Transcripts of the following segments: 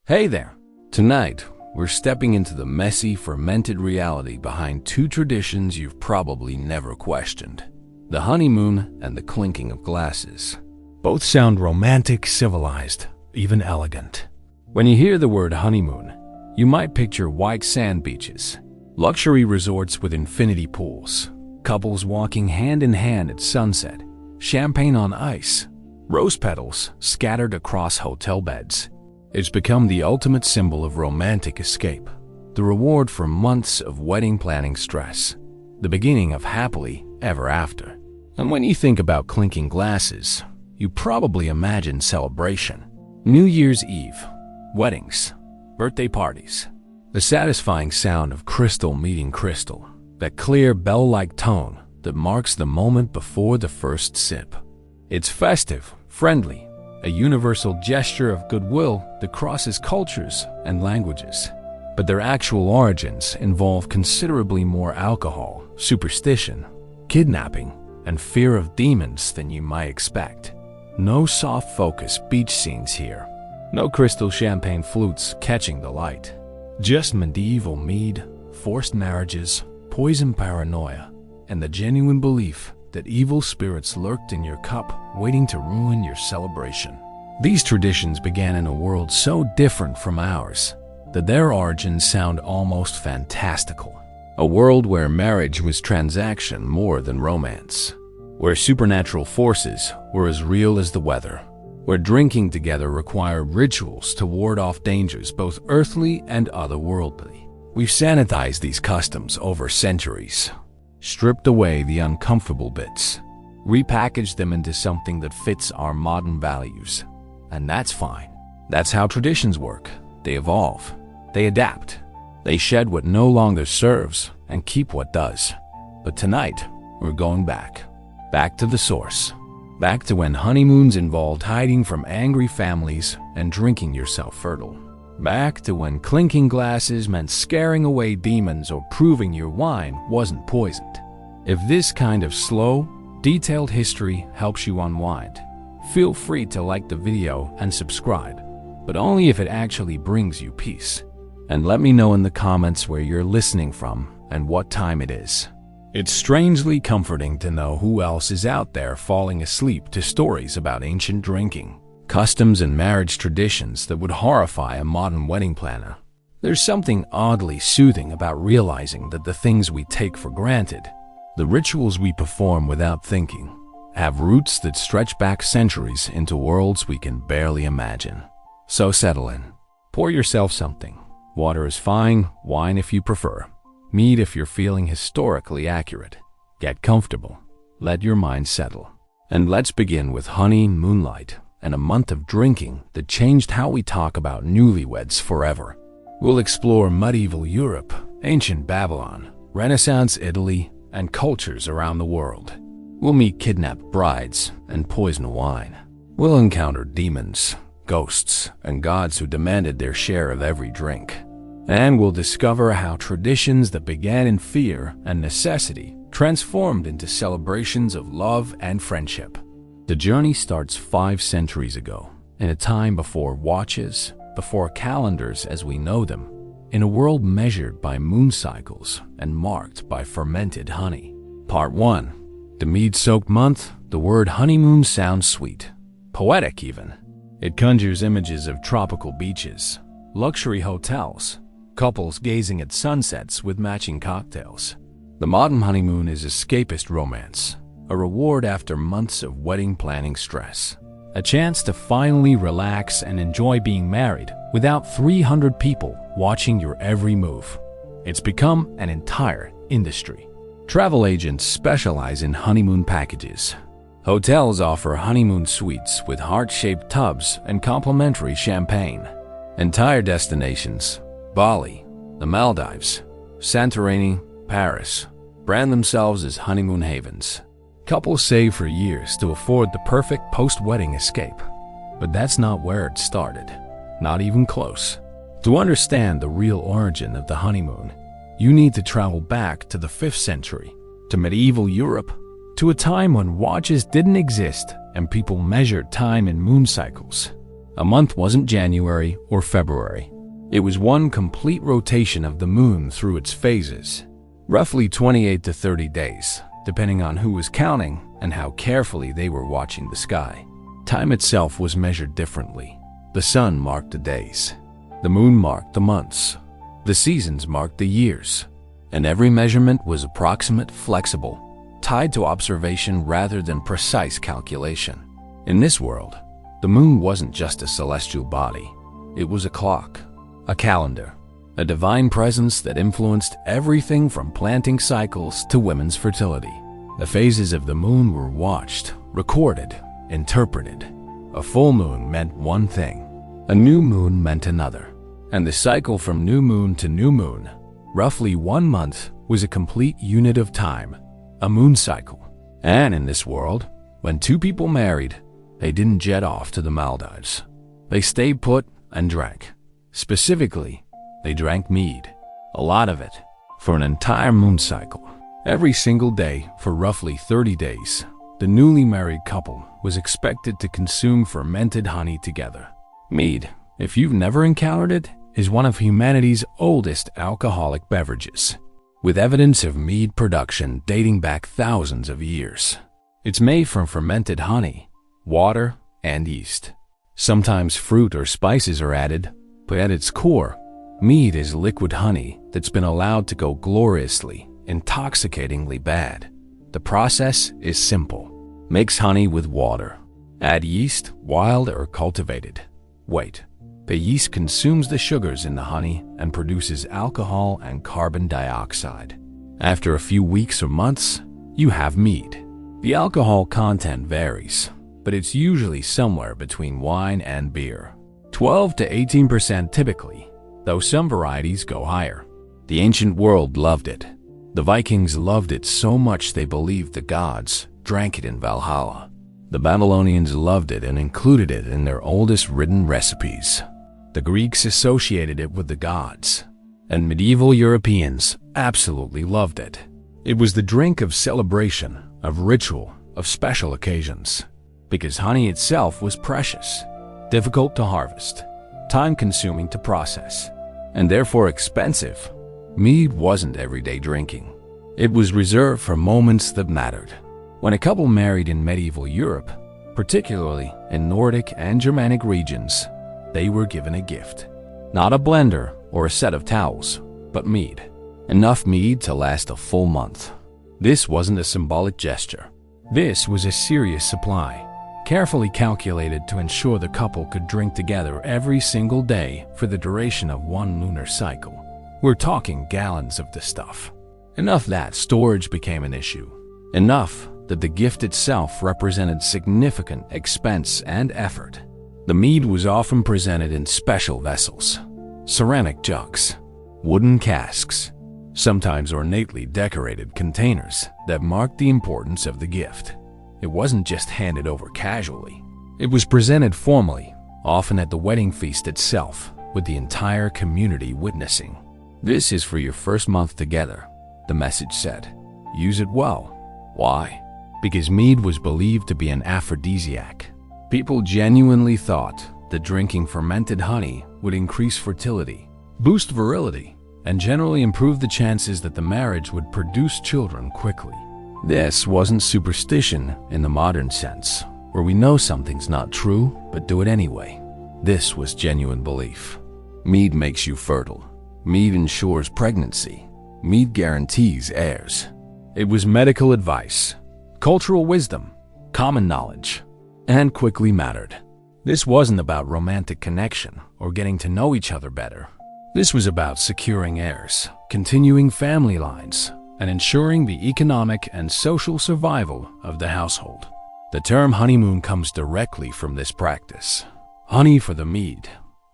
Hey there! Tonight, we're stepping into the messy, fermented reality behind two traditions you've probably never questioned: the honeymoon and the clinking of glasses. Both sound romantic, civilized, even elegant. When you hear the word honeymoon, you might picture white sand beaches, luxury resorts with infinity pools, couples walking hand in hand at sunset, champagne on ice, rose petals scattered across hotel beds. It's become the ultimate symbol of romantic escape, the reward for months of wedding planning stress, the beginning of happily ever after. And when you think about clinking glasses, you probably imagine celebration. New Year's Eve, weddings, birthday parties, the satisfying sound of crystal meeting crystal, that clear bell-like tone that marks the moment before the first sip. It's festive, friendly, a universal gesture of goodwill that crosses cultures and languages. But their actual origins involve considerably more alcohol, superstition, kidnapping, and fear of demons than you might expect. No soft-focus beach scenes here. No crystal champagne flutes catching the light. Just medieval mead, forced marriages, poison paranoia, and the genuine belief that evil spirits lurked in your cup, waiting to ruin your celebration. These traditions began in a world so different from ours that their origins sound almost fantastical. A world where marriage was transaction more than romance, where supernatural forces were as real as the weather, where drinking together required rituals to ward off dangers both earthly and otherworldly. We've sanitized these customs over centuries, stripped away the uncomfortable bits, repackaged them into something that fits our modern values. And that's fine. That's how traditions work. They evolve, they adapt, they shed what no longer serves and keep what does. But tonight, we're going back to the source, back to when honeymoons involved hiding from angry families and drinking yourself fertile. Back to when clinking glasses meant scaring away demons or proving your wine wasn't poisoned. If this kind of slow, detailed history helps you unwind, feel free to like the video and subscribe, but only if it actually brings you peace. And let me know in the comments where you're listening from and what time it is. It's strangely comforting to know who else is out there falling asleep to stories about ancient drinking, customs and marriage traditions that would horrify a modern wedding planner. There's something oddly soothing about realizing that the things we take for granted, the rituals we perform without thinking, have roots that stretch back centuries into worlds we can barely imagine. So settle in. Pour yourself something. Water is fine, wine if you prefer. Mead if you're feeling historically accurate. Get comfortable. Let your mind settle. And let's begin with honey, moonlight, and a month of drinking that changed how we talk about newlyweds forever. We'll explore medieval Europe, ancient Babylon, Renaissance Italy, and cultures around the world. We'll meet kidnapped brides and poison wine. We'll encounter demons, ghosts, and gods who demanded their share of every drink. And we'll discover how traditions that began in fear and necessity transformed into celebrations of love and friendship. The journey starts 5 centuries ago, in a time before watches, before calendars as we know them, in a world measured by moon cycles and marked by fermented honey. Part 1. The mead-soaked month. The word honeymoon sounds sweet, poetic even. It conjures images of tropical beaches, luxury hotels, couples gazing at sunsets with matching cocktails. The modern honeymoon is escapist romance, a reward after months of wedding planning stress, a chance to finally relax and enjoy being married without 300 people watching your every move. It's become an entire industry. Travel agents specialize in honeymoon packages. Hotels offer honeymoon suites with heart-shaped tubs and complimentary champagne. Entire destinations, Bali, the Maldives, Santorini, Paris, brand themselves as honeymoon havens. Couples save for years to afford the perfect post-wedding escape. But that's not where it started, not even close. To understand the real origin of the honeymoon, you need to travel back to the 5th century, to medieval Europe, to a time when watches didn't exist and people measured time in moon cycles. A month wasn't January or February. It was one complete rotation of the moon through its phases, roughly 28 to 30 days, depending on who was counting and how carefully they were watching the sky. Time itself was measured differently. The sun marked the days. The moon marked the months. The seasons marked the years. And every measurement was approximate, flexible, tied to observation rather than precise calculation. In this world, the moon wasn't just a celestial body. It was a clock, a calendar, a divine presence that influenced everything from planting cycles to women's fertility. The phases of the moon were watched, recorded, interpreted. A full moon meant one thing. A new moon meant another. And the cycle from new moon to new moon, roughly 1 month, was a complete unit of time, a moon cycle. And in this world, when two people married, they didn't jet off to the Maldives. They stayed put and drank. Specifically, they drank mead, a lot of it, for an entire moon cycle. Every single day for roughly 30 days, the newly married couple was expected to consume fermented honey together. Mead, if you've never encountered it, is one of humanity's oldest alcoholic beverages, with evidence of mead production dating back thousands of years. It's made from fermented honey, water, and yeast. Sometimes fruit or spices are added, but at its core, mead is liquid honey that's been allowed to go gloriously, intoxicatingly bad. The process is simple. Mix honey with water. Add yeast, wild or cultivated. Wait. The yeast consumes the sugars in the honey and produces alcohol and carbon dioxide. After a few weeks or months, you have mead. The alcohol content varies, but it's usually somewhere between wine and beer. 12 to 18% typically, though some varieties go higher. The ancient world loved it. The Vikings loved it so much they believed the gods drank it in Valhalla. The Babylonians loved it and included it in their oldest written recipes. The Greeks associated it with the gods, and medieval Europeans absolutely loved it. It was the drink of celebration, of ritual, of special occasions, because honey itself was precious, difficult to harvest, time-consuming to process, and therefore expensive. Mead wasn't everyday drinking. It was reserved for moments that mattered. When a couple married in medieval Europe, particularly in Nordic and Germanic regions, they were given a gift. Not a blender or a set of towels, but mead. Enough mead to last a full month. This wasn't a symbolic gesture. This was a serious supply, carefully calculated to ensure the couple could drink together every single day for the duration of one lunar cycle. We're talking gallons of the stuff. Enough that storage became an issue. Enough that the gift itself represented significant expense and effort. The mead was often presented in special vessels, ceramic jugs, wooden casks, sometimes ornately decorated containers that marked the importance of the gift. It wasn't just handed over casually. It was presented formally, often at the wedding feast itself, with the entire community witnessing. "This is for your first month together," the message said. "Use it well." Why? Because mead was believed to be an aphrodisiac. People genuinely thought that drinking fermented honey would increase fertility, boost virility, and generally improve the chances that the marriage would produce children quickly. This wasn't superstition in the modern sense, where we know something's not true but do it anyway. This was genuine belief. Mead makes you fertile. Mead ensures pregnancy. Mead guarantees heirs. It was medical advice, cultural wisdom, common knowledge, and quickly mattered. This wasn't about romantic connection or getting to know each other better. This was about securing heirs, continuing family lines, and ensuring the economic and social survival of the household. The term honeymoon comes directly from this practice. Honey for the mead,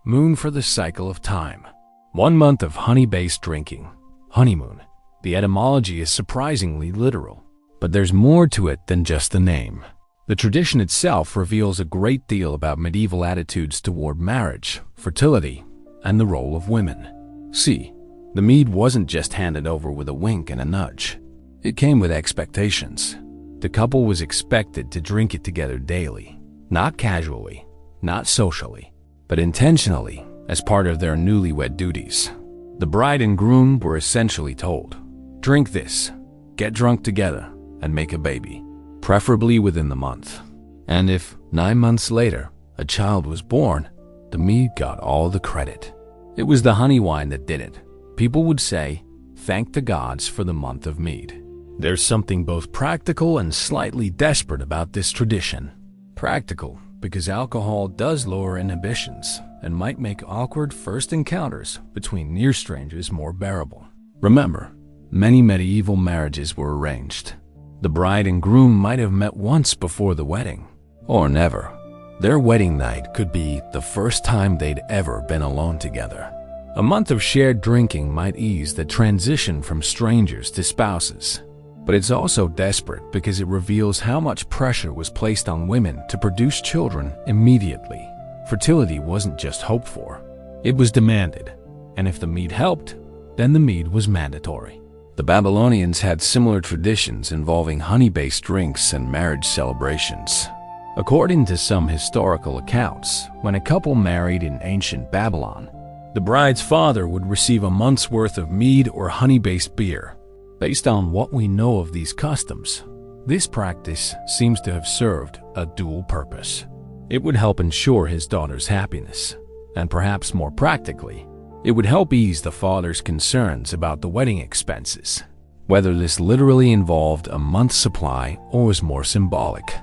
moon for the cycle of time. 1 month of honey-based drinking, honeymoon. The etymology is surprisingly literal, but there's more to it than just the name. The tradition itself reveals a great deal about medieval attitudes toward marriage, fertility, and the role of women. See, the mead wasn't just handed over with a wink and a nudge. It came with expectations. The couple was expected to drink it together daily, not casually, not socially, but intentionally as part of their newlywed duties. The bride and groom were essentially told, "Drink this, get drunk together, and make a baby, preferably within the month." And if 9 months later a child was born, the mead got all the credit. It was the honey wine that did it. People would say, "Thank the gods for the month of mead." There's something both practical and slightly desperate about this tradition. Practical, because alcohol does lower inhibitions and might make awkward first encounters between near strangers more bearable. Remember, many medieval marriages were arranged. The bride and groom might have met once before the wedding, or never. Their wedding night could be the first time they'd ever been alone together. A month of shared drinking might ease the transition from strangers to spouses. But it's also desperate because it reveals how much pressure was placed on women to produce children immediately. Fertility wasn't just hoped for, it was demanded. And if the mead helped, then the mead was mandatory. The Babylonians had similar traditions involving honey-based drinks and marriage celebrations. According to some historical accounts, when a couple married in ancient Babylon, the bride's father would receive a month's worth of mead or honey-based beer. Based on what we know of these customs, this practice seems to have served a dual purpose. It would help ensure his daughter's happiness, and perhaps more practically, it would help ease the father's concerns about the wedding expenses. Whether this literally involved a month's supply or was more symbolic,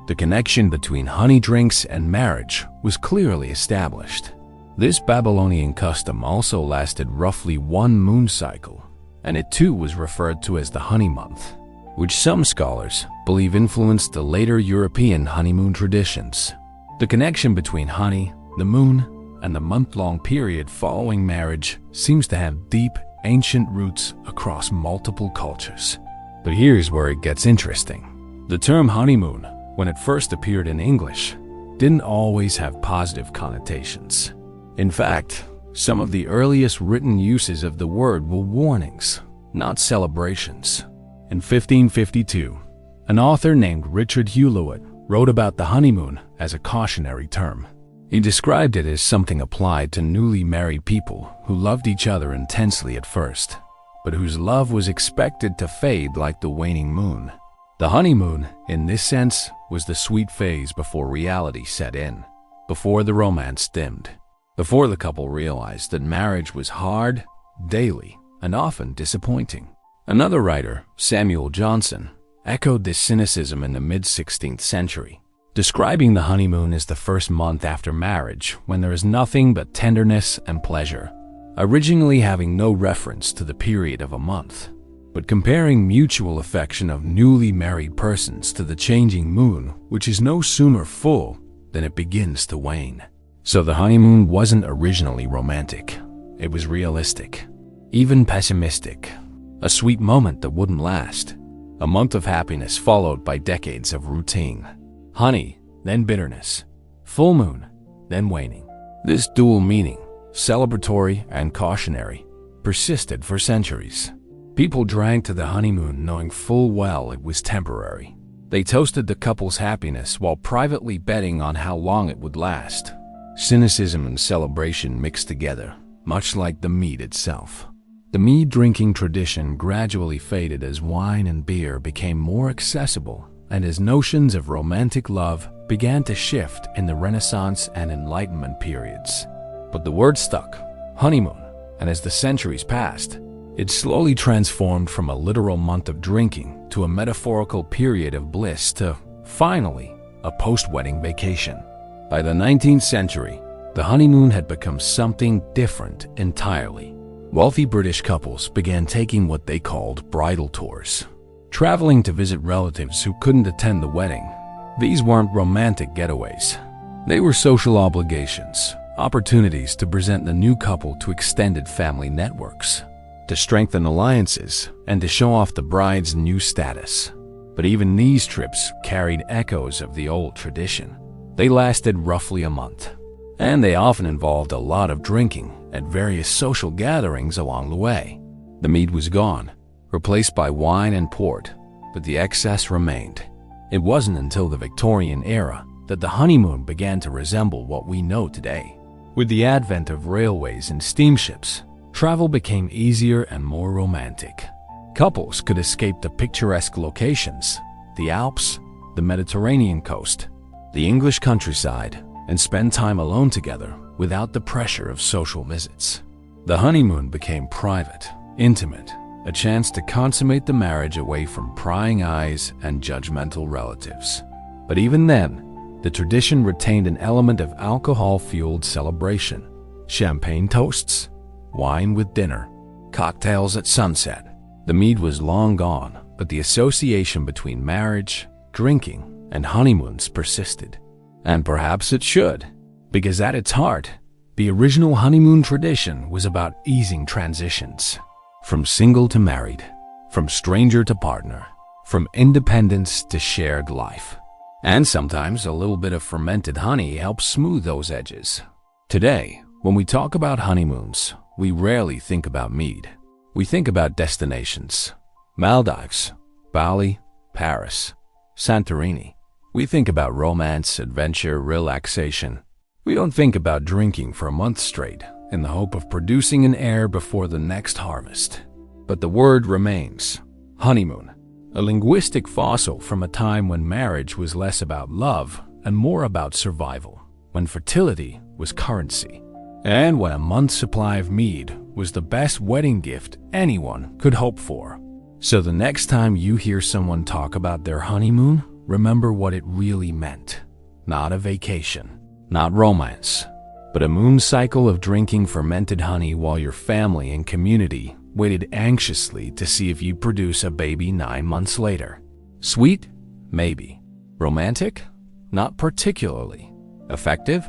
the connection between honey drinks and marriage was clearly established. This Babylonian custom also lasted roughly 1 moon cycle, and it too was referred to as the honey month, which some scholars believe influenced the later European honeymoon traditions. The connection between honey, the moon, and the month-long period following marriage seems to have deep, ancient roots across multiple cultures. But here's where it gets interesting. The term honeymoon, when it first appeared in English, didn't always have positive connotations. In fact, some of the earliest written uses of the word were warnings, not celebrations. In 1552, an author named Richard Hewlett wrote about the honeymoon as a cautionary term. He described it as something applied to newly married people who loved each other intensely at first, but whose love was expected to fade like the waning moon. The honeymoon, in this sense, was the sweet phase before reality set in, before the romance dimmed. Before the couple realized that marriage was hard, daily, and often disappointing. Another writer, Samuel Johnson, echoed this cynicism in the mid-16th century, describing the honeymoon as the first month after marriage when there is nothing but tenderness and pleasure, originally having no reference to the period of a month, but comparing mutual affection of newly married persons to the changing moon, which is no sooner full than it begins to wane. So the honeymoon wasn't originally romantic. It was realistic, even pessimistic. A sweet moment that wouldn't last. A month of happiness followed by decades of routine. Honey, then bitterness. Full moon, then waning. This dual meaning, celebratory and cautionary, persisted for centuries. People drank to the honeymoon knowing full well it was temporary. They toasted the couple's happiness while privately betting on how long it would last. Cynicism and celebration mixed together, much like the mead itself. The mead drinking tradition gradually faded as wine and beer became more accessible and as notions of romantic love began to shift in the Renaissance and Enlightenment periods. But the word stuck, honeymoon, and as the centuries passed, it slowly transformed from a literal month of drinking to a metaphorical period of bliss to, finally, a post-wedding vacation. By the 19th century, the honeymoon had become something different entirely. Wealthy British couples began taking what they called bridal tours, traveling to visit relatives who couldn't attend the wedding. These weren't romantic getaways. They were social obligations, opportunities to present the new couple to extended family networks, to strengthen alliances, and to show off the bride's new status. But even these trips carried echoes of the old tradition. They lasted roughly a month, and they often involved a lot of drinking at various social gatherings along the way. The mead was gone, replaced by wine and port, but the excess remained. It wasn't until the Victorian era that the honeymoon began to resemble what we know today. With the advent of railways and steamships, travel became easier and more romantic. Couples could escape the picturesque locations, the Alps, the Mediterranean coast, the English countryside, and spend time alone together without the pressure of social visits. The honeymoon became private, intimate, a chance to consummate the marriage away from prying eyes and judgmental relatives. But even then, the tradition retained an element of alcohol-fueled celebration. Champagne toasts, wine with dinner, cocktails at sunset. The mead was long gone, but the association between marriage, drinking, and honeymoons persisted. And perhaps it should, because at its heart, the original honeymoon tradition was about easing transitions. From single to married, from stranger to partner, from independence to shared life. And sometimes a little bit of fermented honey helps smooth those edges. Today, when we talk about honeymoons, we rarely think about mead. We think about destinations. Maldives, Bali, Paris, Santorini. We think about romance, adventure, relaxation. We don't think about drinking for a month straight in the hope of producing an heir before the next harvest. But the word remains: honeymoon, a linguistic fossil from a time when marriage was less about love and more about survival, when fertility was currency, and when a month's supply of mead was the best wedding gift anyone could hope for. So the next time you hear someone talk about their honeymoon, remember what it really meant. Not a vacation, not romance, but a moon cycle of drinking fermented honey while your family and community waited anxiously to see if you'd produce a baby 9 months later. Sweet? Maybe. Romantic? Not particularly. Effective?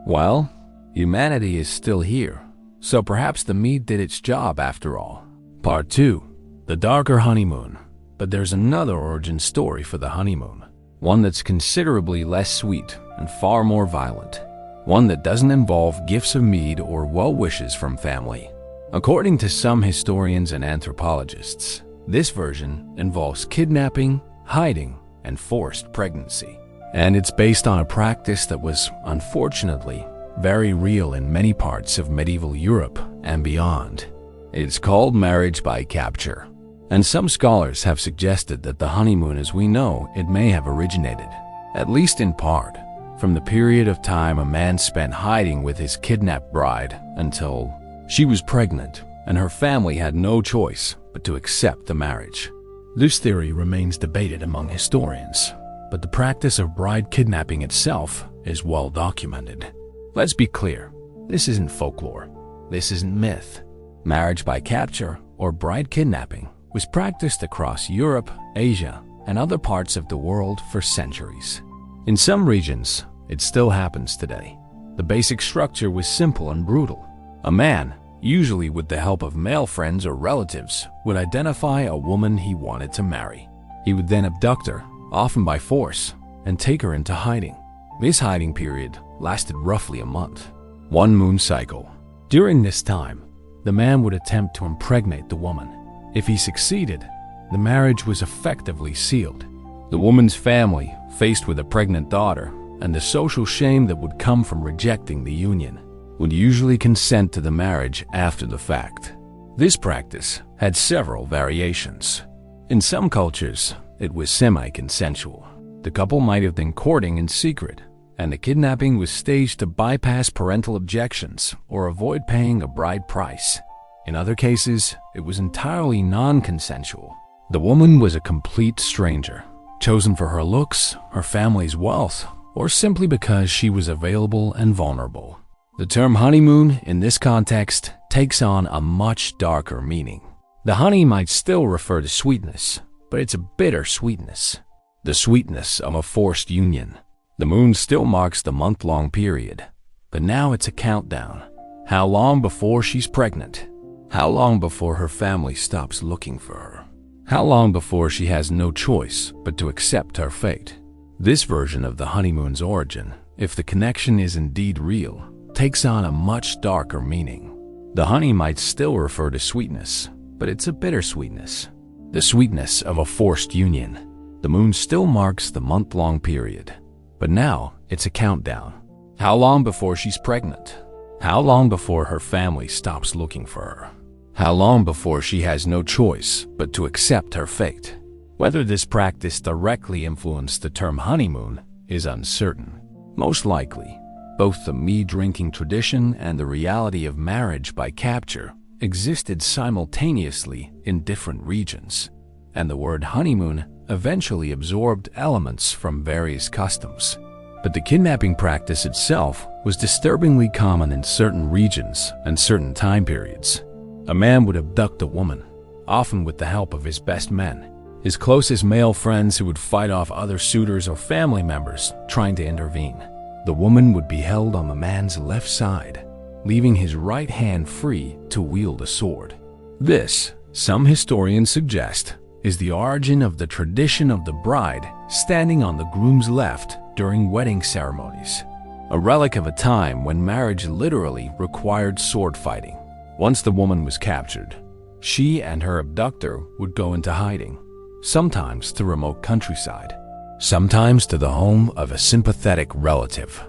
Well, humanity is still here, so perhaps the mead did its job after all. Part 2. The darker honeymoon. But there's another origin story for the honeymoon. One that's considerably less sweet and far more violent. One that doesn't involve gifts of mead or well wishes from family. According to some historians and anthropologists, this version involves kidnapping, hiding, and forced pregnancy. And it's based on a practice that was, unfortunately, very real in many parts of medieval Europe and beyond. It's called marriage by capture. And some scholars have suggested that the honeymoon as we know it may have originated, at least in part, from the period of time a man spent hiding with his kidnapped bride until she was pregnant and her family had no choice but to accept the marriage. This theory remains debated among historians, but the practice of bride kidnapping itself is well documented. Let's be clear, this isn't folklore, this isn't myth. Marriage by capture, or bride kidnapping, was practiced across Europe, Asia, and other parts of the world for centuries. In some regions, it still happens today. The basic structure was simple and brutal. A man, usually with the help of male friends or relatives, would identify a woman he wanted to marry. He would then abduct her, often by force, and take her into hiding. This hiding period lasted roughly a month. One moon cycle. During this time, the man would attempt to impregnate the woman. If he succeeded, the marriage was effectively sealed. The woman's family, faced with a pregnant daughter, and the social shame that would come from rejecting the union, would usually consent to the marriage after the fact. This practice had several variations. In some cultures, it was semi-consensual. The couple might have been courting in secret, and the kidnapping was staged to bypass parental objections or avoid paying a bride price. In other cases, it was entirely non-consensual. The woman was a complete stranger, chosen for her looks, her family's wealth, or simply because she was available and vulnerable. The term honeymoon, in this context, takes on a much darker meaning. The honey might still refer to sweetness, but it's a bitter sweetness. The sweetness of a forced union. The moon still marks the month-long period, but now it's a countdown. How long before she's pregnant? How long before her family stops looking for her? How long before she has no choice but to accept her fate? This version of the honeymoon's origin, if the connection is indeed real, takes on a much darker meaning. The honey might still refer to sweetness, but it's a bitter sweetness. The sweetness of a forced union. The moon still marks the month-long period, but now it's a countdown. How long before she's pregnant? How long before her family stops looking for her? How long before she has no choice but to accept her fate? Whether this practice directly influenced the term honeymoon is uncertain. Most likely, both the mead-drinking tradition and the reality of marriage by capture existed simultaneously in different regions, and the word honeymoon eventually absorbed elements from various customs. But the kidnapping practice itself was disturbingly common in certain regions and certain time periods. A man would abduct a woman, often with the help of his best men, his closest male friends who would fight off other suitors or family members trying to intervene. The woman would be held on the man's left side, leaving his right hand free to wield a sword. This, some historians suggest, is the origin of the tradition of the bride standing on the groom's left during wedding ceremonies, a relic of a time when marriage literally required sword fighting. Once the woman was captured, she and her abductor would go into hiding, sometimes to remote countryside, sometimes to the home of a sympathetic relative.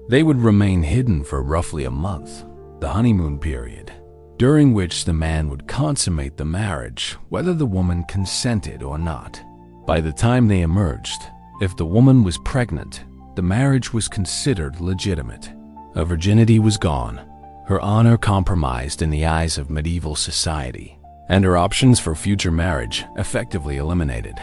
They would remain hidden for roughly a month, the honeymoon period, during which the man would consummate the marriage whether the woman consented or not. By the time they emerged, if the woman was pregnant, the marriage was considered legitimate. Her virginity was gone, her honor compromised in the eyes of medieval society, and her options for future marriage effectively eliminated.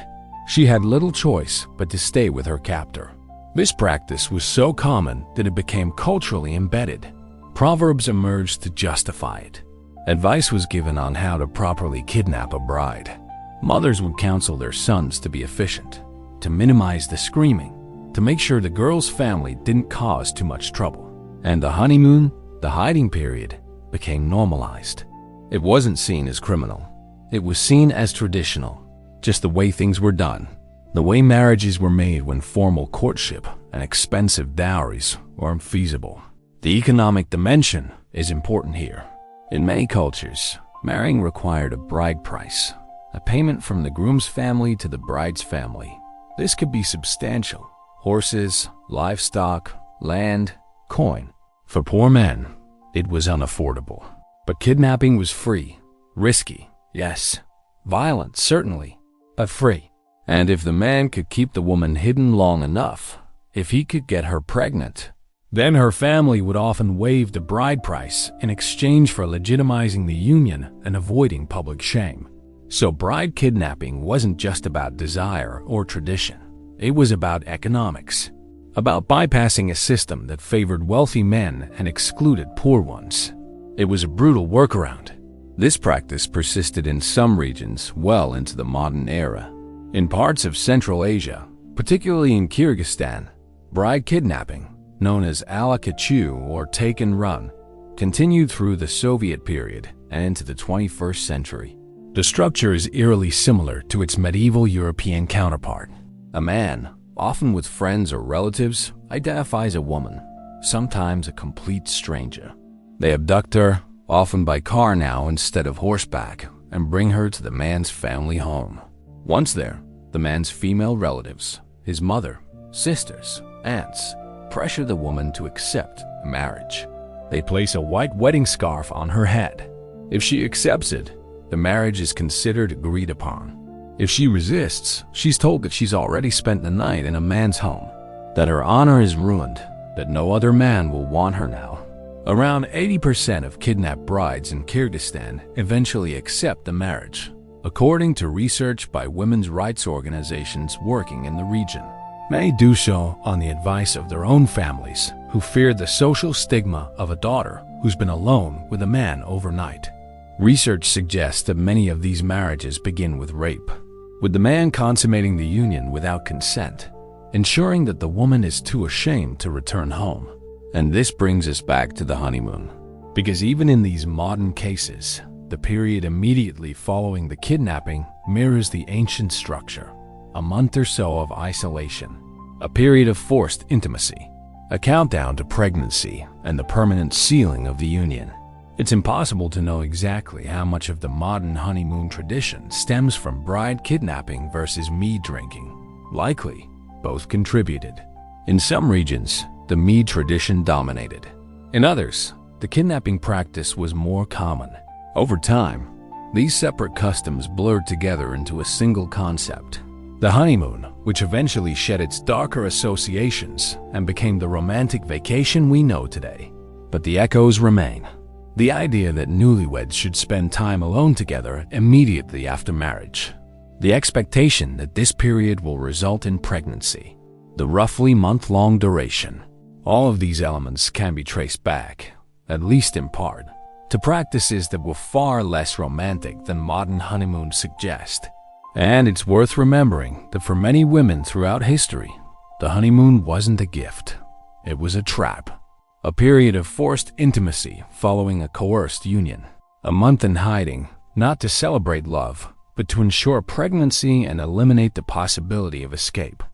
She had little choice but to stay with her captor. This practice was so common that it became culturally embedded. Proverbs emerged to justify it. Advice was given on how to properly kidnap a bride. Mothers would counsel their sons to be efficient, to minimize the screaming, to make sure the girl's family didn't cause too much trouble. And the honeymoon, the hiding period, became normalized. It wasn't seen as criminal. It was seen as traditional, just the way things were done, the way marriages were made when formal courtship and expensive dowries were unfeasible. The economic dimension is important here. In many cultures, marrying required a bride price, a payment from the groom's family to the bride's family. This could be substantial: horses, livestock, land, coin. For poor men, it was unaffordable. But kidnapping was free, risky, yes, violent, certainly, but free. And if the man could keep the woman hidden long enough, if he could get her pregnant, then her family would often waive the bride price in exchange for legitimizing the union and avoiding public shame. So bride kidnapping wasn't just about desire or tradition. It was about economics, about bypassing a system that favored wealthy men and excluded poor ones. It was a brutal workaround. This practice persisted in some regions well into the modern era. In parts of Central Asia, particularly in Kyrgyzstan, bride kidnapping, known as ala-kachu or take and run, continued through the Soviet period and into the 21st century. The structure is eerily similar to its medieval European counterpart. A man, often with friends or relatives, identifies a woman, sometimes a complete stranger. They abduct her, often by car now instead of horseback, and bring her to the man's family home. Once there, the man's female relatives, his mother, sisters, aunts, pressure the woman to accept marriage. They place a white wedding scarf on her head. If she accepts it, the marriage is considered agreed upon. If she resists, she's told that she's already spent the night in a man's home, that her honor is ruined, that no other man will want her now. Around 80% of kidnapped brides in Kyrgyzstan eventually accept the marriage, according to research by women's rights organizations working in the region. Many do so on the advice of their own families, who fear the social stigma of a daughter who's been alone with a man overnight. Research suggests that many of these marriages begin with rape, with the man consummating the union without consent, ensuring that the woman is too ashamed to return home. And this brings us back to the honeymoon, because even in these modern cases, the period immediately following the kidnapping mirrors the ancient structure: a month or so of isolation, a period of forced intimacy, a countdown to pregnancy, and the permanent sealing of the union. It's impossible to know exactly how much of the modern honeymoon tradition stems from bride kidnapping versus mead drinking. Likely, both contributed. In some regions, the mead tradition dominated. In others, the kidnapping practice was more common. Over time, these separate customs blurred together into a single concept. The honeymoon, which eventually shed its darker associations and became the romantic vacation we know today. But the echoes remain. The idea that newlyweds should spend time alone together immediately after marriage. The expectation that this period will result in pregnancy. The roughly month-long duration. All of these elements can be traced back, at least in part, to practices that were far less romantic than modern honeymoons suggest. And it's worth remembering that for many women throughout history, the honeymoon wasn't a gift. It was a trap. A period of forced intimacy following a coerced union. A month in hiding, not to celebrate love, but to ensure pregnancy and eliminate the possibility of escape.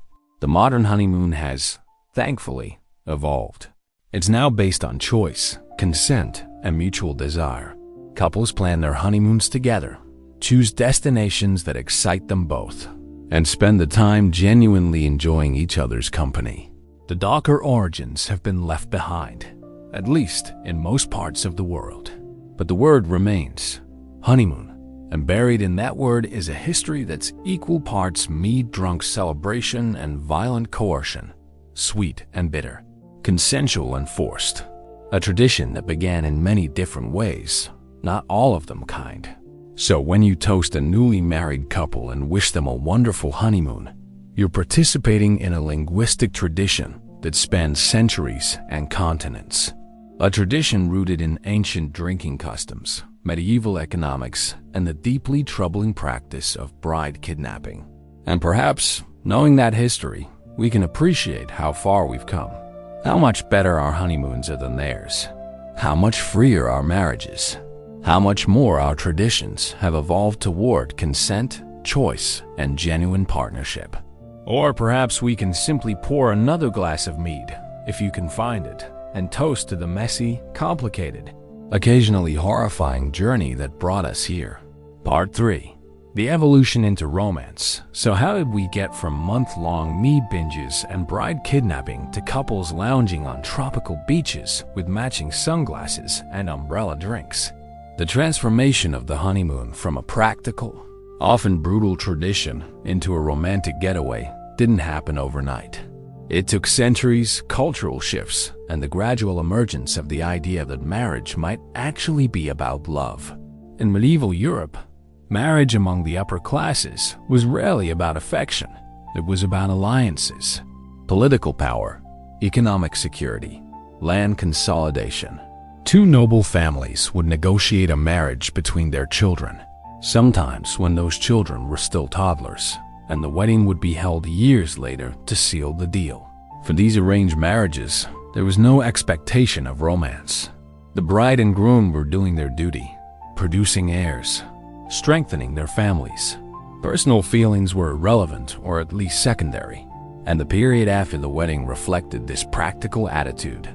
The modern honeymoon has, thankfully, evolved. It's now based on choice, consent, and mutual desire. Couples plan their honeymoons together, choose destinations that excite them both, and spend the time genuinely enjoying each other's company. The darker origins have been left behind, at least in most parts of the world. But the word remains, honeymoon, and buried in that word is a history that's equal parts mead-drunk celebration and violent coercion, sweet and bitter, consensual and forced. A tradition that began in many different ways, not all of them kind. So when you toast a newly married couple and wish them a wonderful honeymoon, you're participating in a linguistic tradition that spans centuries and continents. A tradition rooted in ancient drinking customs, medieval economics, and the deeply troubling practice of bride kidnapping. And perhaps, knowing that history, we can appreciate how far we've come. How much better our honeymoons are than theirs. How much freer our marriages. How much more our traditions have evolved toward consent, choice, and genuine partnership. Or perhaps we can simply pour another glass of mead, if you can find it, and toast to the messy, complicated, occasionally horrifying journey that brought us here. Part 3. The evolution into romance. So how did we get from month-long mead binges and bride kidnapping to couples lounging on tropical beaches with matching sunglasses and umbrella drinks? The transformation of the honeymoon from a practical, often brutal tradition into a romantic getaway didn't happen overnight. It took centuries, cultural shifts, and the gradual emergence of the idea that marriage might actually be about love. In medieval Europe, marriage among the upper classes was rarely about affection. It was about alliances, political power, economic security, land consolidation. Two noble families would negotiate a marriage between their children, sometimes when those children were still toddlers, and the wedding would be held years later to seal the deal. For these arranged marriages, there was no expectation of romance. The bride and groom were doing their duty, producing heirs, strengthening their families. Personal feelings were irrelevant or at least secondary, and the period after the wedding reflected this practical attitude.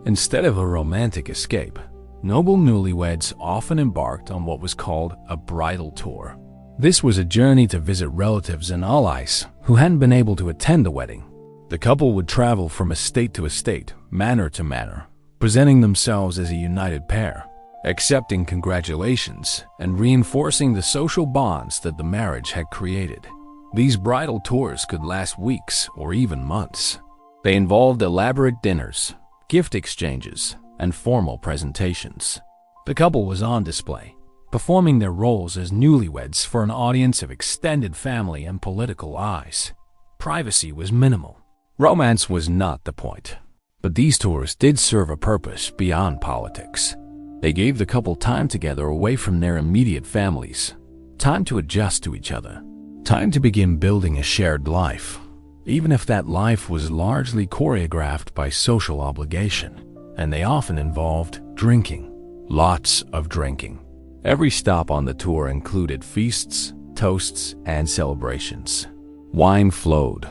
Instead of a romantic escape, noble newlyweds often embarked on what was called a bridal tour. This was a journey to visit relatives and allies who hadn't been able to attend the wedding. The couple would travel from estate to estate, manor to manor, presenting themselves as a united pair, accepting congratulations and reinforcing the social bonds that the marriage had created. These bridal tours could last weeks or even months. They involved elaborate dinners, gift exchanges, and formal presentations. The couple was on display, performing their roles as newlyweds for an audience of extended family and political eyes. Privacy was minimal. Romance was not the point. But these tours did serve a purpose beyond politics. They gave the couple time together away from their immediate families, time to adjust to each other, time to begin building a shared life, even if that life was largely choreographed by social obligation. And they often involved drinking, lots of drinking. Every stop on the tour included feasts, toasts, and celebrations. Wine flowed.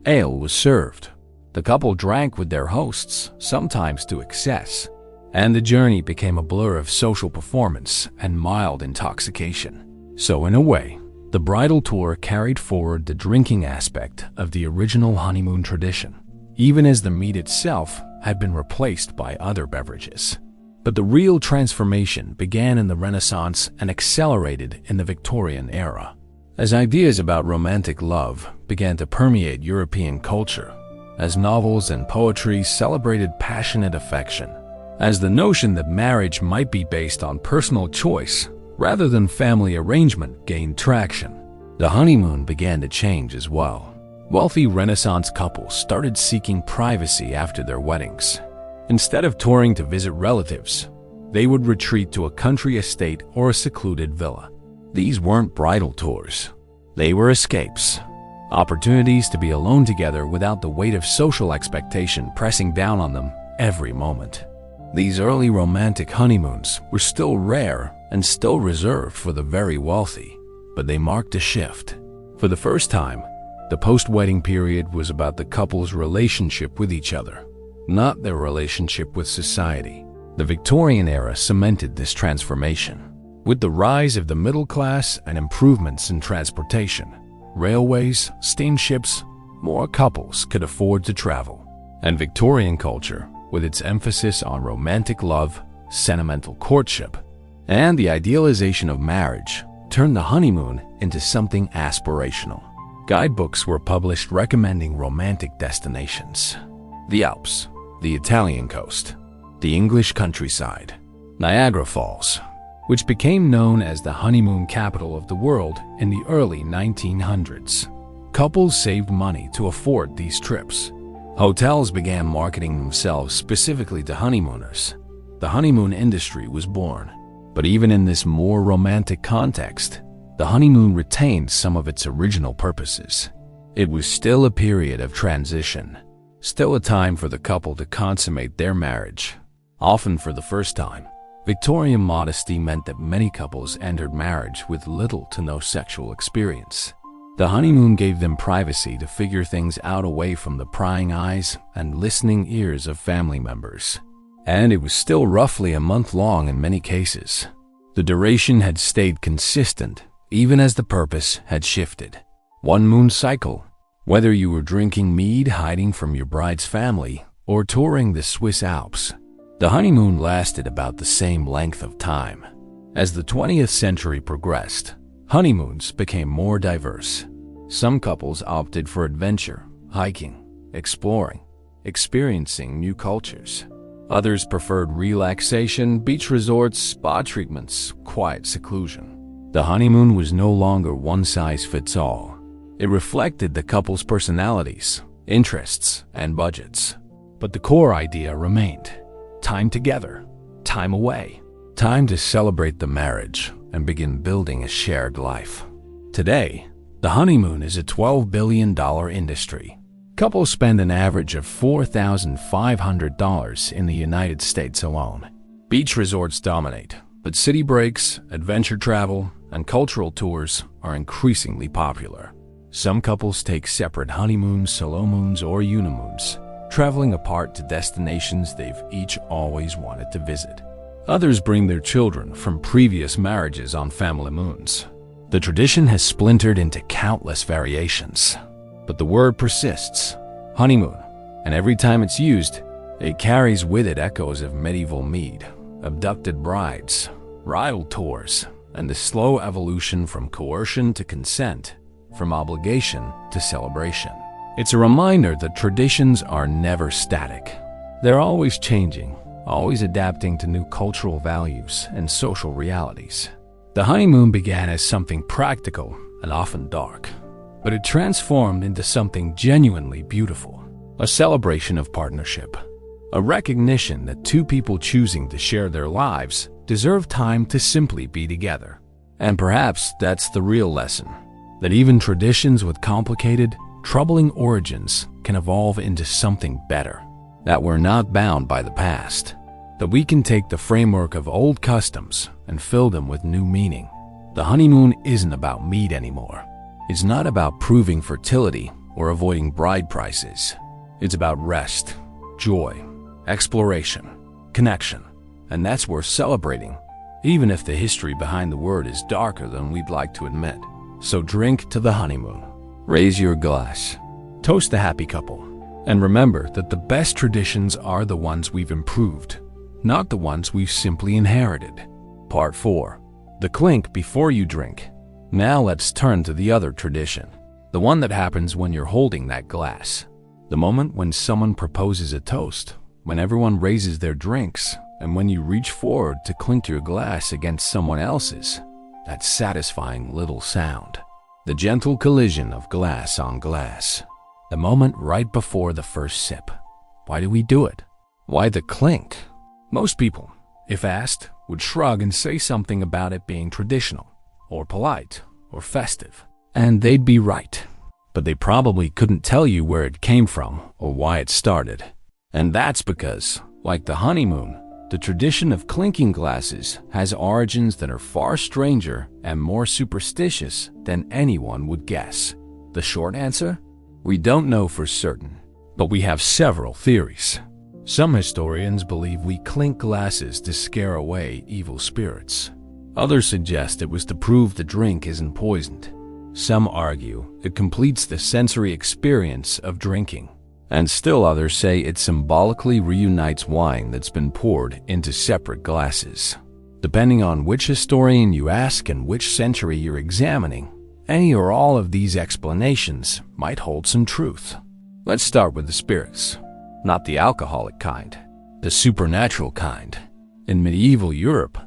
Ale was served. The couple drank with their hosts, sometimes to excess, and the journey became a blur of social performance and mild intoxication. So in a way, the bridal tour carried forward the drinking aspect of the original honeymoon tradition, even as the mead itself had been replaced by other beverages. But the real transformation began in the Renaissance and accelerated in the Victorian era. As ideas about romantic love began to permeate European culture, as novels and poetry celebrated passionate affection, as the notion that marriage might be based on personal choice rather than family arrangement gained traction, the honeymoon began to change as well. Wealthy Renaissance couples started seeking privacy after their weddings. Instead of touring to visit relatives, they would retreat to a country estate or a secluded villa. These weren't bridal tours. They were escapes, opportunities to be alone together without the weight of social expectation pressing down on them every moment. These early romantic honeymoons were still rare and still reserved for the very wealthy, but they marked a shift. For the first time, the post-wedding period was about the couple's relationship with each other, not their relationship with society. The Victorian era cemented this transformation. With the rise of the middle class and improvements in transportation, railways, steamships, more couples could afford to travel. And Victorian culture, with its emphasis on romantic love, sentimental courtship, and the idealization of marriage, turned the honeymoon into something aspirational. Guidebooks were published recommending romantic destinations: the Alps, the Italian coast, the English countryside, Niagara Falls, which became known as the honeymoon capital of the world in the early 1900s. Couples saved money to afford these trips. Hotels began marketing themselves specifically to honeymooners. The honeymoon industry was born. But even in this more romantic context, the honeymoon retained some of its original purposes. It was still a period of transition, still a time for the couple to consummate their marriage, often for the first time. Victorian modesty meant that many couples entered marriage with little to no sexual experience. The honeymoon gave them privacy to figure things out away from the prying eyes and listening ears of family members. And it was still roughly a month long in many cases. The duration had stayed consistent, even as the purpose had shifted. One moon cycle, whether you were drinking mead hiding from your bride's family or touring the Swiss Alps. The honeymoon lasted about the same length of time. As the 20th century progressed, honeymoons became more diverse. Some couples opted for adventure, hiking, exploring, experiencing new cultures. Others preferred relaxation, beach resorts, spa treatments, quiet seclusion. The honeymoon was no longer one size fits all. It reflected the couple's personalities, interests, and budgets. But the core idea remained: time together, time away, time to celebrate the marriage and begin building a shared life. Today, the honeymoon is a $12 billion industry. Couples spend an average of $4,500 in the United States alone. Beach resorts dominate, but city breaks, adventure travel, and cultural tours are increasingly popular. Some couples take separate honeymoons, solo moons, or unimoons, traveling apart to destinations they've each always wanted to visit. Others bring their children from previous marriages on family moons. The tradition has splintered into countless variations. But the word persists, honeymoon, and every time it's used, it carries with it echoes of medieval mead, abducted brides, bridal tours, and the slow evolution from coercion to consent, from obligation to celebration. It's a reminder that traditions are never static. They're always changing, always adapting to new cultural values and social realities. The honeymoon began as something practical and often dark, but it transformed into something genuinely beautiful, a celebration of partnership, a recognition that two people choosing to share their lives deserve time to simply be together. And perhaps that's the real lesson, that even traditions with complicated, troubling origins can evolve into something better, that we're not bound by the past, that we can take the framework of old customs and fill them with new meaning. The honeymoon isn't about mead anymore. It's not about proving fertility or avoiding bride prices. It's about rest, joy, exploration, connection, and that's worth celebrating, even if the history behind the word is darker than we'd like to admit. So drink to the honeymoon, raise your glass, toast the happy couple, and remember that the best traditions are the ones we've improved, not the ones we've simply inherited. Part 4. The clink before you drink. Now let's turn to the other tradition, the one that happens when you're holding that glass. The moment when someone proposes a toast, when everyone raises their drinks, and when you reach forward to clink your glass against someone else's. That satisfying little sound. The gentle collision of glass on glass. The moment right before the first sip. Why do we do it? Why the clink? Most people, if asked, would shrug and say something about it being traditional, or polite, or festive. And they'd be right. But they probably couldn't tell you where it came from or why it started. And that's because, like the honeymoon, the tradition of clinking glasses has origins that are far stranger and more superstitious than anyone would guess. The short answer? We don't know for certain, but we have several theories. Some historians believe we clink glasses to scare away evil spirits. Others suggest it was to prove the drink isn't poisoned. Some argue it completes the sensory experience of drinking. And still others say it symbolically reunites wine that's been poured into separate glasses. Depending on which historian you ask and which century you're examining, any or all of these explanations might hold some truth. Let's start with the spirits. Not the alcoholic kind, the supernatural kind. In medieval Europe,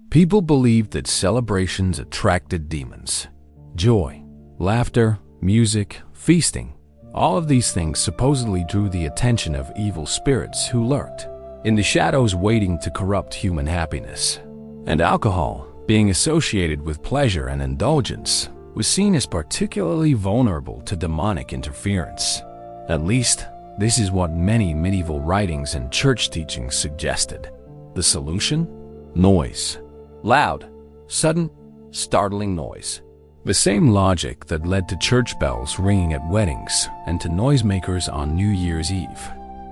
people believed that celebrations attracted demons. Joy, laughter, music, feasting. All of these things supposedly drew the attention of evil spirits who lurked in the shadows waiting to corrupt human happiness. And alcohol, being associated with pleasure and indulgence, was seen as particularly vulnerable to demonic interference. At least, this is what many medieval writings and church teachings suggested. The solution? Noise. Loud, sudden, startling noise. The same logic that led to church bells ringing at weddings and to noisemakers on New Year's Eve.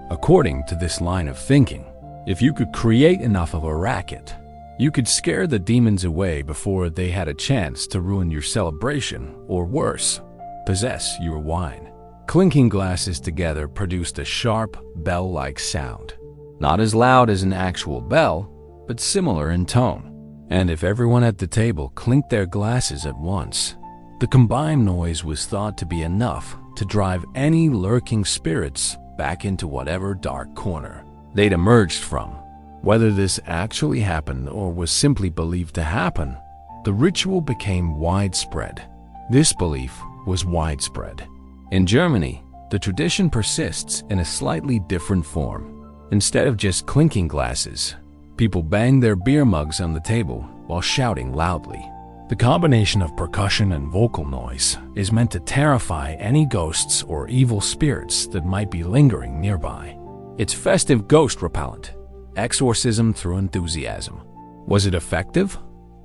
According to this line of thinking, if you could create enough of a racket, you could scare the demons away before they had a chance to ruin your celebration, or worse, possess your wine. Clinking glasses together produced a sharp, bell-like sound. Not as loud as an actual bell, but similar in tone. And if everyone at the table clinked their glasses at once, the combined noise was thought to be enough to drive any lurking spirits back into whatever dark corner they'd emerged from. Whether this actually happened or was simply believed to happen, the ritual became widespread. This belief was widespread. In Germany, the tradition persists in a slightly different form. Instead of just clinking glasses, people bang their beer mugs on the table while shouting loudly. The combination of percussion and vocal noise is meant to terrify any ghosts or evil spirits that might be lingering nearby. It's festive ghost repellent, exorcism through enthusiasm. Was it effective?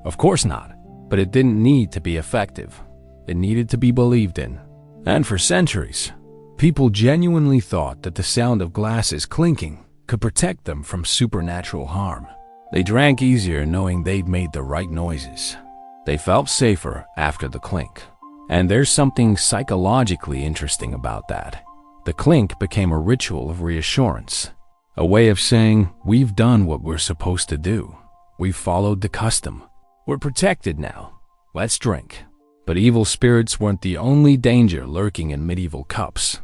Of course not, but it didn't need to be effective. It needed to be believed in. And for centuries, people genuinely thought that the sound of glasses clinking could protect them from supernatural harm. They drank easier knowing they'd made the right noises. They felt safer after the clink. And there's something psychologically interesting about that. The clink became a ritual of reassurance, a way of saying, we've done what we're supposed to do. We've followed the custom. We're protected now. Let's drink. But evil spirits weren't the only danger lurking in medieval cups.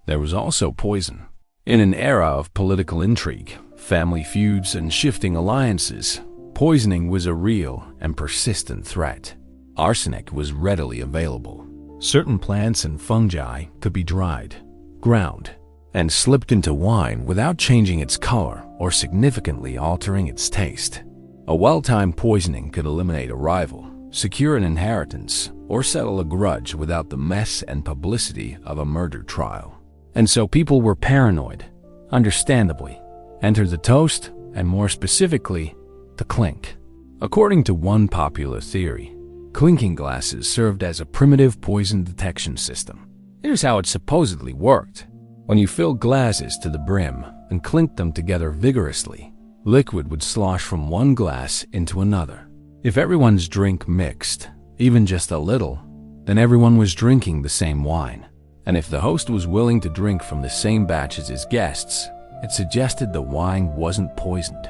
There was also poison. In an era of political intrigue, family feuds, and shifting alliances, poisoning was a real and persistent threat. Arsenic was readily available. Certain plants and fungi could be dried, ground, and slipped into wine without changing its color or significantly altering its taste. A well-timed poisoning could eliminate a rival, secure an inheritance, or settle a grudge without the mess and publicity of a murder trial. And so people were paranoid, understandably. Enter the toast, and more specifically, the clink. According to one popular theory, clinking glasses served as a primitive poison detection system. Here's how it supposedly worked. When you filled glasses to the brim and clinked them together vigorously, liquid would slosh from one glass into another. If everyone's drink mixed, even just a little, then everyone was drinking the same wine. And if the host was willing to drink from the same batch as his guests, it suggested the wine wasn't poisoned.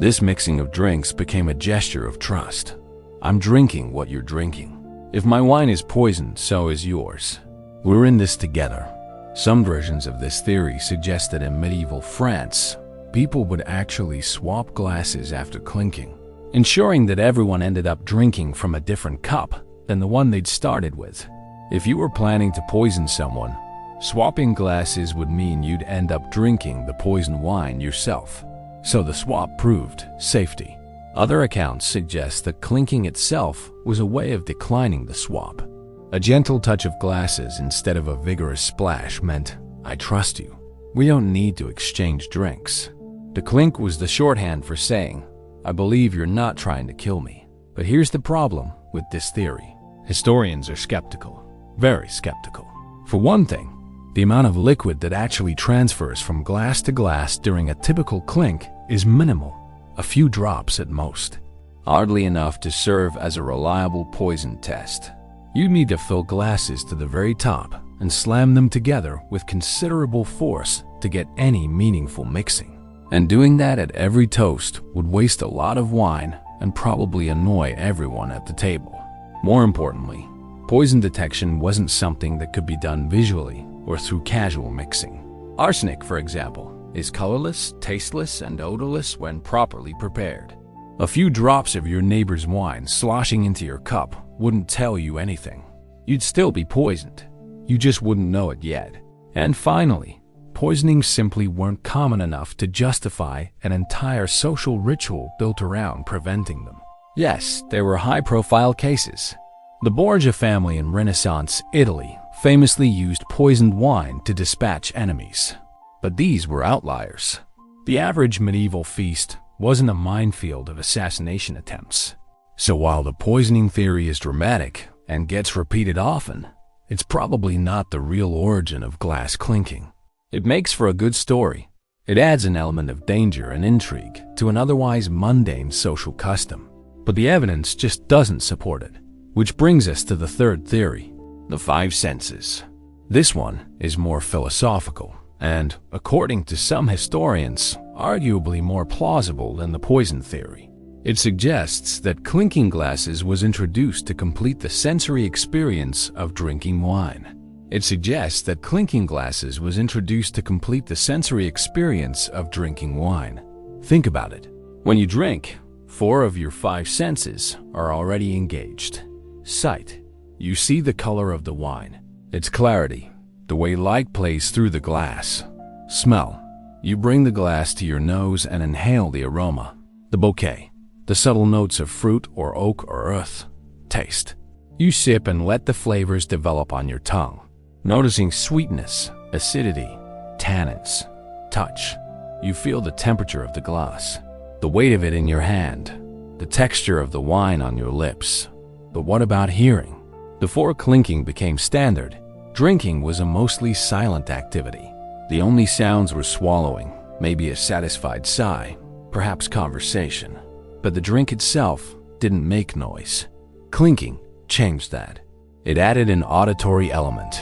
This mixing of drinks became a gesture of trust. I'm drinking what you're drinking. If my wine is poisoned, so is yours. We're in this together. Some versions of this theory suggest that in medieval France, people would actually swap glasses after clinking, ensuring that everyone ended up drinking from a different cup than the one they'd started with. If you were planning to poison someone, swapping glasses would mean you'd end up drinking the poisoned wine yourself. So the swap proved safety. Other accounts suggest that clinking itself was a way of declining the swap. A gentle touch of glasses instead of a vigorous splash meant, I trust you. We don't need to exchange drinks. The clink was the shorthand for saying, I believe you're not trying to kill me. But here's the problem with this theory. Historians are skeptical, very skeptical. For one thing, the amount of liquid that actually transfers from glass to glass during a typical clink is minimal, a few drops at most. Hardly enough to serve as a reliable poison test. You need to fill glasses to the very top and slam them together with considerable force to get any meaningful mixing. And doing that at every toast would waste a lot of wine and probably annoy everyone at the table. More importantly, poison detection wasn't something that could be done visually or through casual mixing. Arsenic, for example, is colorless, tasteless, and odorless when properly prepared. A few drops of your neighbor's wine sloshing into your cup wouldn't tell you anything. You'd still be poisoned. You just wouldn't know it yet. And finally, poisonings simply weren't common enough to justify an entire social ritual built around preventing them. Yes, there were high-profile cases. The Borgia family in Renaissance Italy famously used poisoned wine to dispatch enemies. But these were outliers. The average medieval feast wasn't a minefield of assassination attempts. So while the poisoning theory is dramatic and gets repeated often, it's probably not the real origin of glass clinking. It makes for a good story. It adds an element of danger and intrigue to an otherwise mundane social custom. But the evidence just doesn't support it. Which brings us to the third theory, the five senses. This one is more philosophical and, according to some historians, arguably more plausible than the poison theory. It suggests that clinking glasses was introduced to complete the sensory experience of drinking wine. It suggests that clinking glasses was introduced to complete the sensory experience of drinking wine. Think about it. When you drink, 4 of your 5 senses are already engaged. Sight. You see the color of the wine, its clarity, the way light plays through the glass. Smell. You bring the glass to your nose and inhale the aroma, the bouquet, the subtle notes of fruit or oak or earth. Taste. You sip and let the flavors develop on your tongue, noticing sweetness, acidity, tannins. Touch. You feel the temperature of the glass, the weight of it in your hand, the texture of the wine on your lips. But what about hearing? Before clinking became standard, drinking was a mostly silent activity. The only sounds were swallowing, maybe a satisfied sigh, perhaps conversation. But the drink itself didn't make noise. Clinking changed that. It added an auditory element,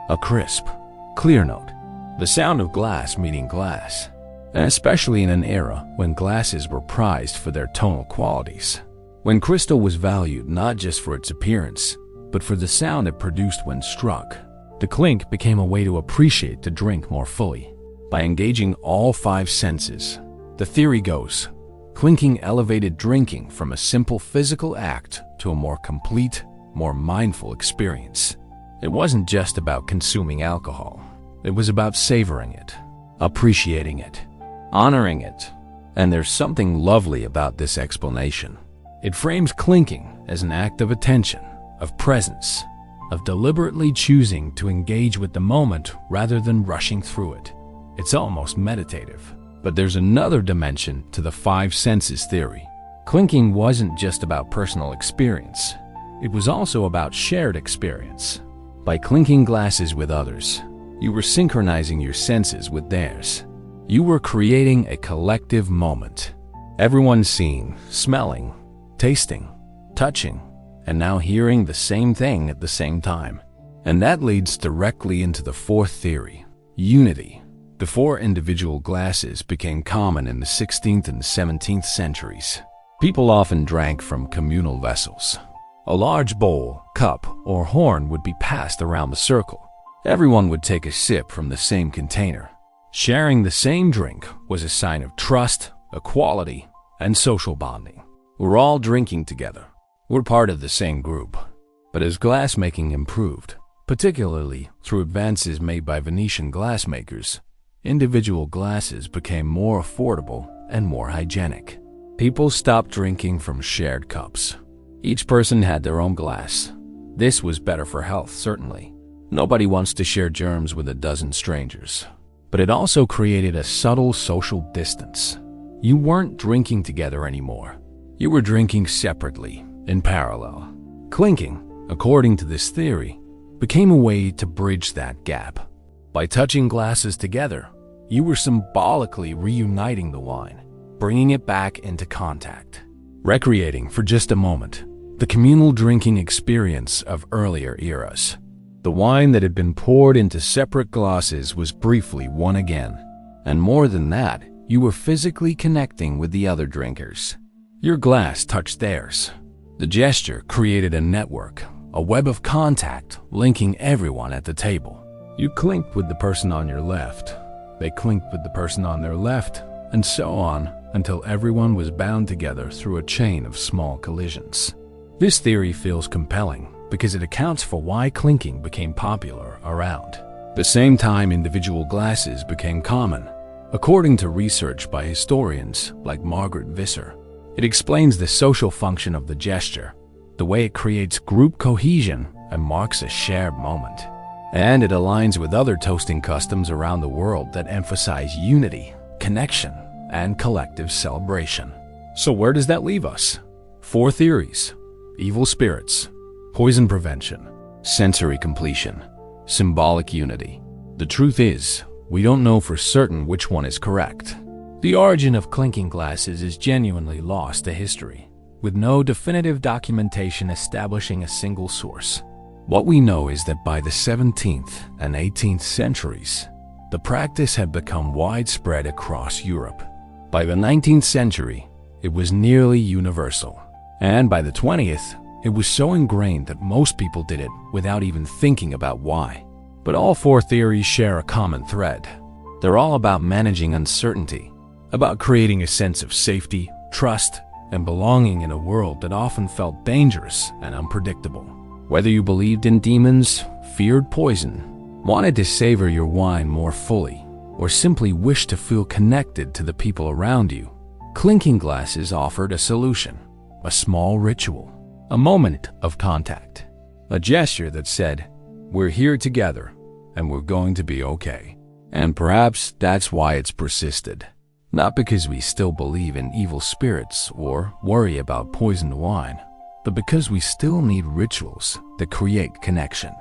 a crisp, clear note, the sound of glass meeting glass, and especially in an era when glasses were prized for their tonal qualities. When crystal was valued not just for its appearance, but for the sound it produced when struck, the clink became a way to appreciate the drink more fully. By engaging all 5 senses, the theory goes, clinking elevated drinking from a simple physical act to a more complete, more mindful experience. It wasn't just about consuming alcohol. It was about savoring it, appreciating it, honoring it. And there's something lovely about this explanation. It frames clinking as an act of attention, of presence, of deliberately choosing to engage with the moment rather than rushing through it. It's almost meditative. But there's another dimension to the 5 senses theory. Clinking wasn't just about personal experience. It was also about shared experience. By clinking glasses with others, you were synchronizing your senses with theirs. You were creating a collective moment. Everyone seeing, smelling, tasting, touching, and now hearing the same thing at the same time. And that leads directly into the 4th theory, unity. Before individual glasses became common in the 16th and 17th centuries, people often drank from communal vessels. A large bowl, cup, or horn would be passed around the circle. Everyone would take a sip from the same container. Sharing the same drink was a sign of trust, equality, and social bonding. We're all drinking together. We're part of the same group. But as glassmaking improved, particularly through advances made by Venetian glassmakers, individual glasses became more affordable and more hygienic. People stopped drinking from shared cups. Each person had their own glass. This was better for health, certainly. Nobody wants to share germs with a dozen strangers. But it also created a subtle social distance. You weren't drinking together anymore. You were drinking separately, in parallel. Clinking, according to this theory, became a way to bridge that gap. By touching glasses together, you were symbolically reuniting the wine, bringing it back into contact. Recreating for just a moment the communal drinking experience of earlier eras. The wine that had been poured into separate glasses was briefly one again. And more than that, you were physically connecting with the other drinkers. Your glass touched theirs. The gesture created a network, a web of contact linking everyone at the table. You clinked with the person on your left. They clinked with the person on their left, and so on until everyone was bound together through a chain of small collisions. This theory feels compelling because it accounts for why clinking became popular around the same time individual glasses became common. According to research by historians like Margaret Visser, it explains the social function of the gesture, the way it creates group cohesion and marks a shared moment. And it aligns with other toasting customs around the world that emphasize unity, connection, and collective celebration. So where does that leave us? 4 theories: evil spirits, poison prevention, sensory completion, symbolic unity. The truth is, we don't know for certain which one is correct. The origin of clinking glasses is genuinely lost to history, with no definitive documentation establishing a single source. What we know is that by the 17th and 18th centuries, the practice had become widespread across Europe. By the 19th century, it was nearly universal. And by the 20th, it was so ingrained that most people did it without even thinking about why. But all 4 theories share a common thread. They're all about managing uncertainty, about creating a sense of safety, trust, and belonging in a world that often felt dangerous and unpredictable. Whether you believed in demons, feared poison, wanted to savor your wine more fully, or simply wished to feel connected to the people around you, clinking glasses offered a solution, a small ritual, a moment of contact, a gesture that said, "We're here together, and we're going to be okay." And perhaps that's why it's persisted. Not because we still believe in evil spirits or worry about poisoned wine, but because we still need rituals that create connection.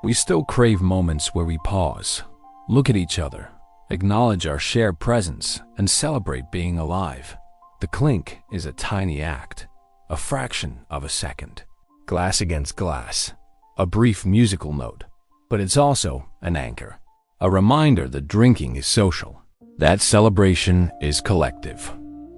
We still crave moments where we pause, look at each other, acknowledge our shared presence, and celebrate being alive. The clink is a tiny act, a fraction of a second. Glass against glass, a brief musical note, but it's also an anchor, a reminder that drinking is social, that celebration is collective,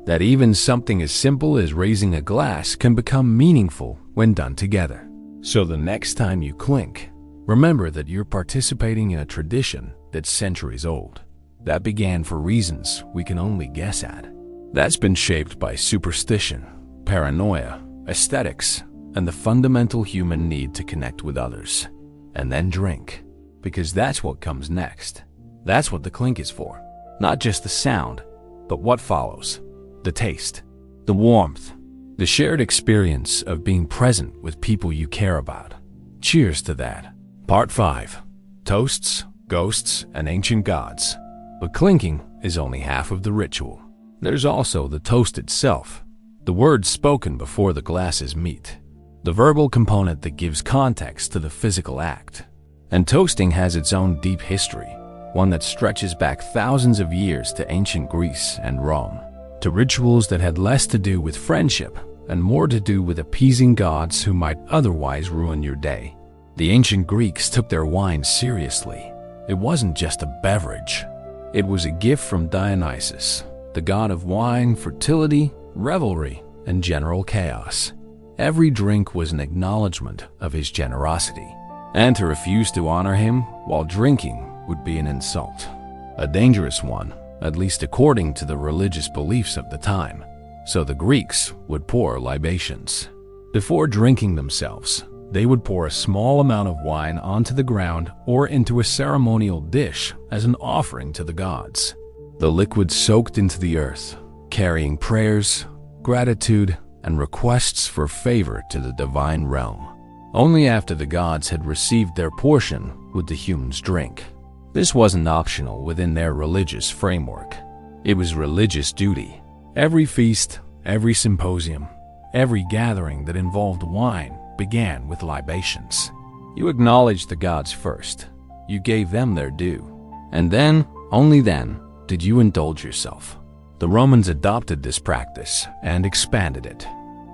that even something as simple as raising a glass can become meaningful when done together. So the next time you clink, remember that you're participating in a tradition that's centuries old, that began for reasons we can only guess at, that's been shaped by superstition, paranoia, aesthetics, and the fundamental human need to connect with others. And then drink, because that's what comes next. That's what the clink is for. Not just the sound, but what follows. The taste, the warmth, the shared experience of being present with people you care about. Cheers to that. Part 5. Toasts, Ghosts, and Ancient Gods. But clinking is only half of the ritual. There's also the toast itself, the words spoken before the glasses meet, the verbal component that gives context to the physical act. And toasting has its own deep history, one that stretches back thousands of years to ancient Greece and Rome, to rituals that had less to do with friendship and more to do with appeasing gods who might otherwise ruin your day. The ancient Greeks took their wine seriously. It wasn't just a beverage. It was a gift from Dionysus, the god of wine, fertility, revelry, and general chaos. Every drink was an acknowledgement of his generosity, and to refuse to honor him while drinking would be an insult. A dangerous one, at least according to the religious beliefs of the time. So the Greeks would pour libations. Before drinking themselves, they would pour a small amount of wine onto the ground or into a ceremonial dish as an offering to the gods. The liquid soaked into the earth, carrying prayers, gratitude, and requests for favor to the divine realm. Only after the gods had received their portion would the humans drink. This wasn't optional within their religious framework. It was religious duty. Every feast, every symposium, every gathering that involved wine began with libations. You acknowledged the gods first. You gave them their due. And then, only then, did you indulge yourself. The Romans adopted this practice and expanded it.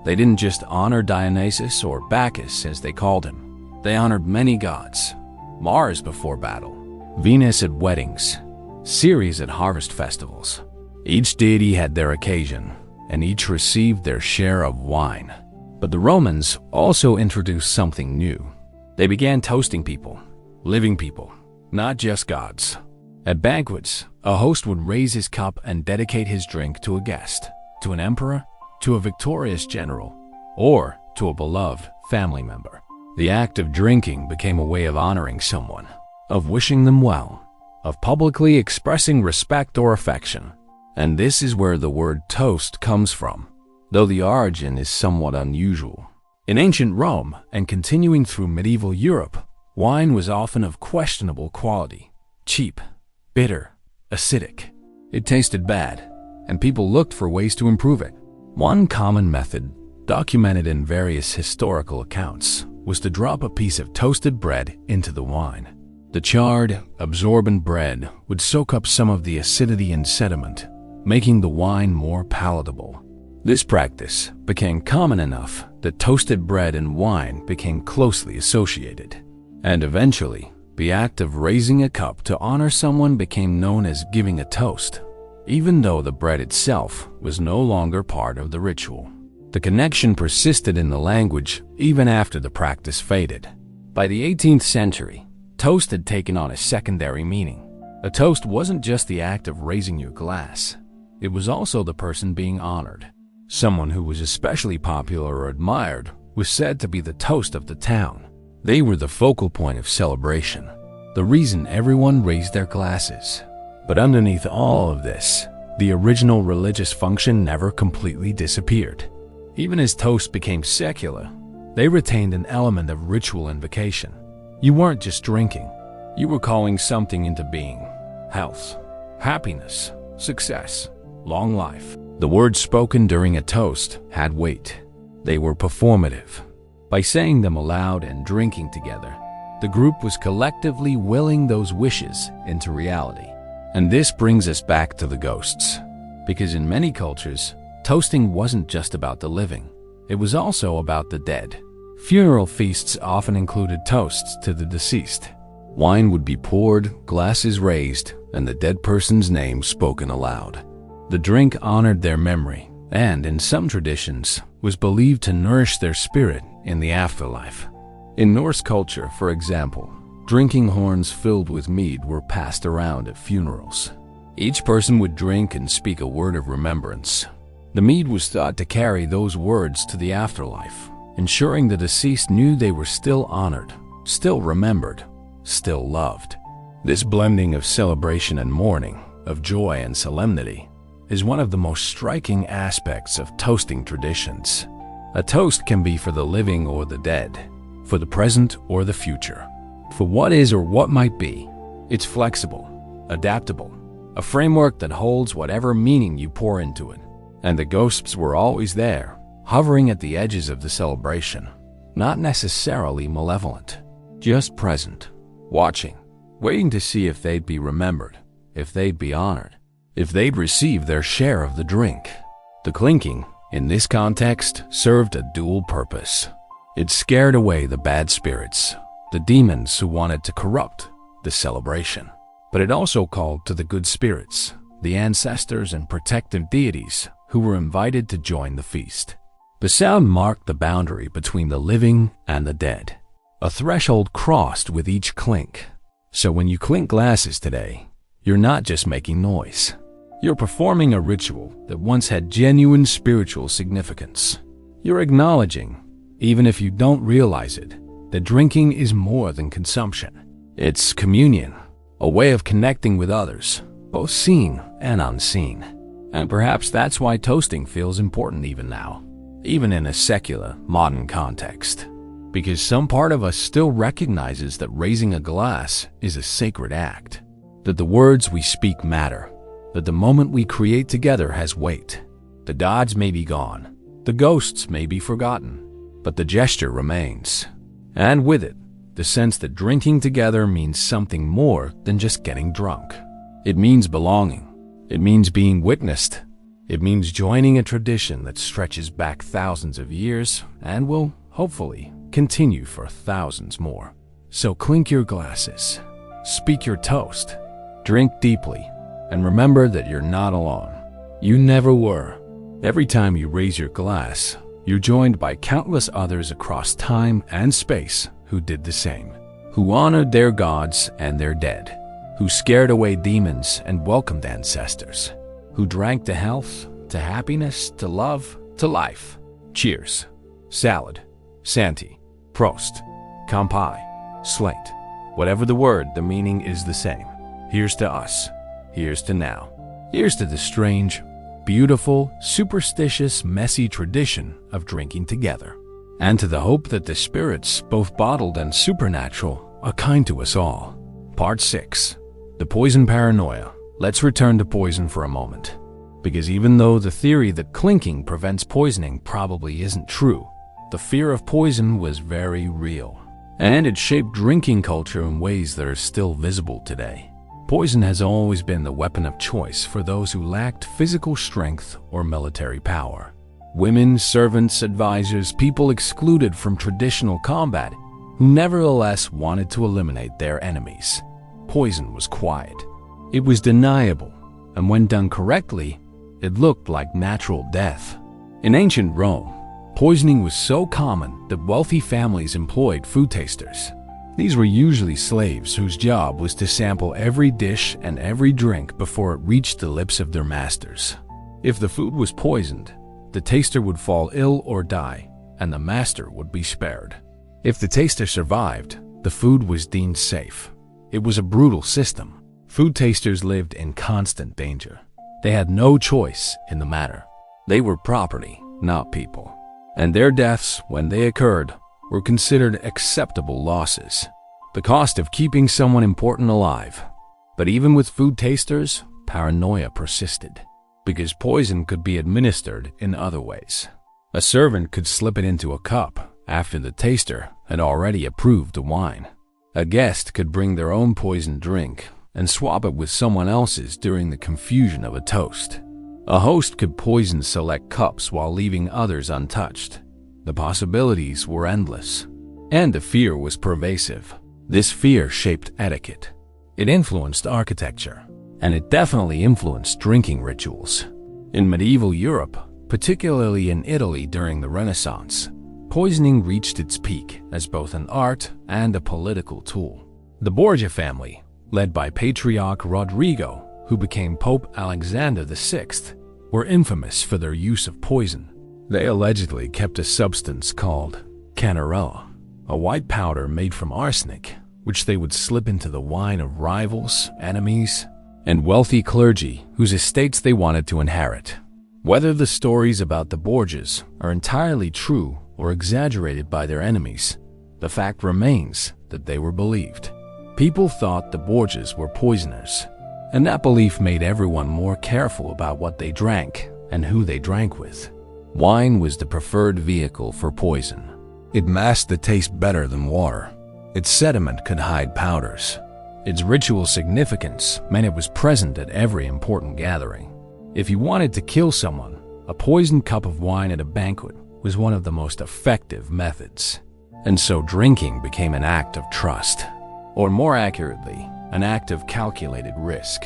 They didn't just honor Dionysus or Bacchus as they called him. They honored many gods. Mars before battle, Venus at weddings, Ceres at harvest festivals. Each deity had their occasion, and each received their share of wine. But the Romans also introduced something new. They began toasting people, living people, not just gods. At banquets, a host would raise his cup and dedicate his drink to a guest, to an emperor, to a victorious general, or to a beloved family member. The act of drinking became a way of honoring someone, of wishing them well, of publicly expressing respect or affection. And this is where the word toast comes from, though the origin is somewhat unusual. In ancient Rome and continuing through medieval Europe, wine was often of questionable quality, cheap, bitter, acidic. It tasted bad, and people looked for ways to improve it. One common method, documented in various historical accounts, was to drop a piece of toasted bread into the wine. The charred, absorbent bread would soak up some of the acidity and sediment, making the wine more palatable. This practice became common enough that toasted bread and wine became closely associated. And eventually, the act of raising a cup to honor someone became known as giving a toast, even though the bread itself was no longer part of the ritual. The connection persisted in the language even after the practice faded. By the 18th century, toast had taken on a secondary meaning. A toast wasn't just the act of raising your glass. It was also the person being honored. Someone who was especially popular or admired was said to be the toast of the town. They were the focal point of celebration, the reason everyone raised their glasses. But underneath all of this, the original religious function never completely disappeared. Even as toasts became secular, they retained an element of ritual invocation. You weren't just drinking. You were calling something into being: health, happiness, success, long life. The words spoken during a toast had weight. They were performative. By saying them aloud and drinking together, the group was collectively willing those wishes into reality. And this brings us back to the ghosts. Because in many cultures, toasting wasn't just about the living. It was also about the dead. Funeral feasts often included toasts to the deceased. Wine would be poured, glasses raised, and the dead person's name spoken aloud. The drink honored their memory, and in some traditions, was believed to nourish their spirit in the afterlife. In Norse culture, for example, drinking horns filled with mead were passed around at funerals. Each person would drink and speak a word of remembrance. The mead was thought to carry those words to the afterlife, ensuring the deceased knew they were still honored, still remembered, still loved. This blending of celebration and mourning, of joy and solemnity, is one of the most striking aspects of toasting traditions. A toast can be for the living or the dead, for the present or the future, for what is or what might be. It's flexible, adaptable, a framework that holds whatever meaning you pour into it. And the ghosts were always there, hovering at the edges of the celebration, not necessarily malevolent, just present, watching, waiting to see if they'd be remembered, if they'd be honored, if they'd receive their share of the drink. The clinking, in this context, served a dual purpose. It scared away the bad spirits, the demons who wanted to corrupt the celebration. but it also called to the good spirits, the ancestors and protective deities who were invited to join the feast. The sound marked the boundary between the living and the dead, a threshold crossed with each clink. So when you clink glasses today, you're not just making noise. You're performing a ritual that once had genuine spiritual significance. You're acknowledging, even if you don't realize it, that drinking is more than consumption. It's communion, a way of connecting with others, both seen and unseen. And perhaps that's why toasting feels important even now, even in a secular, modern context. Because some part of us still recognizes that raising a glass is a sacred act, that the words we speak matter, that the moment we create together has weight. The gods may be gone, the ghosts may be forgotten, but the gesture remains. And with it, the sense that drinking together means something more than just getting drunk. It means belonging. It means being witnessed. It means joining a tradition that stretches back thousands of years and will, hopefully, continue for thousands more. So clink your glasses, speak your toast, drink deeply, and remember that you're not alone. You never were. Every time you raise your glass, you're joined by countless others across time and space who did the same, who honored their gods and their dead, who scared away demons and welcomed ancestors, who drank to health, to happiness, to love, to life. Cheers. Salad. Santi. Prost. Kampai. Slate. Whatever the word, the meaning is the same. Here's to us. Here's to now. Here's to the strange, beautiful, superstitious, messy tradition of drinking together. And to the hope that the spirits, both bottled and supernatural, are kind to us all. Part 6. The Poison Paranoia. Let's return to poison for a moment. Because even though the theory that clinking prevents poisoning probably isn't true, the fear of poison was very real. And it shaped drinking culture in ways that are still visible today. Poison has always been the weapon of choice for those who lacked physical strength or military power. Women, servants, advisors, people excluded from traditional combat who nevertheless wanted to eliminate their enemies. Poison was quiet. It was deniable, and when done correctly, it looked like natural death. In ancient Rome, poisoning was so common that wealthy families employed food tasters. These were usually slaves whose job was to sample every dish and every drink before it reached the lips of their masters. If the food was poisoned, the taster would fall ill or die, and the master would be spared. If the taster survived, the food was deemed safe. It was a brutal system. Food tasters lived in constant danger. They had no choice in the matter. They were property, not people. And their deaths, when they occurred, were considered acceptable losses. The cost of keeping someone important alive. But even with food tasters, paranoia persisted, because poison could be administered in other ways. A servant could slip it into a cup after the taster had already approved the wine. A guest could bring their own poisoned drink and swap it with someone else's during the confusion of a toast. A host could poison select cups while leaving others untouched. The possibilities were endless, and the fear was pervasive. This fear shaped etiquette. It influenced architecture, and it definitely influenced drinking rituals. In medieval Europe, particularly in Italy during the Renaissance, poisoning reached its peak as both an art and a political tool. The Borgia family, led by Patriarch Rodrigo, who became Pope Alexander VI, were infamous for their use of poison. They allegedly kept a substance called canarella, a white powder made from arsenic, which they would slip into the wine of rivals, enemies, and wealthy clergy whose estates they wanted to inherit. Whether the stories about the Borgias are entirely true or exaggerated by their enemies, the fact remains that they were believed. People thought the Borgias were poisoners, and that belief made everyone more careful about what they drank and who they drank with. Wine was the preferred vehicle for poison. It masked the taste better than water. Its sediment could hide powders. Its ritual significance meant it was present at every important gathering. If you wanted to kill someone, a poisoned cup of wine at a banquet was one of the most effective methods. And so drinking became an act of trust, or more accurately, an act of calculated risk.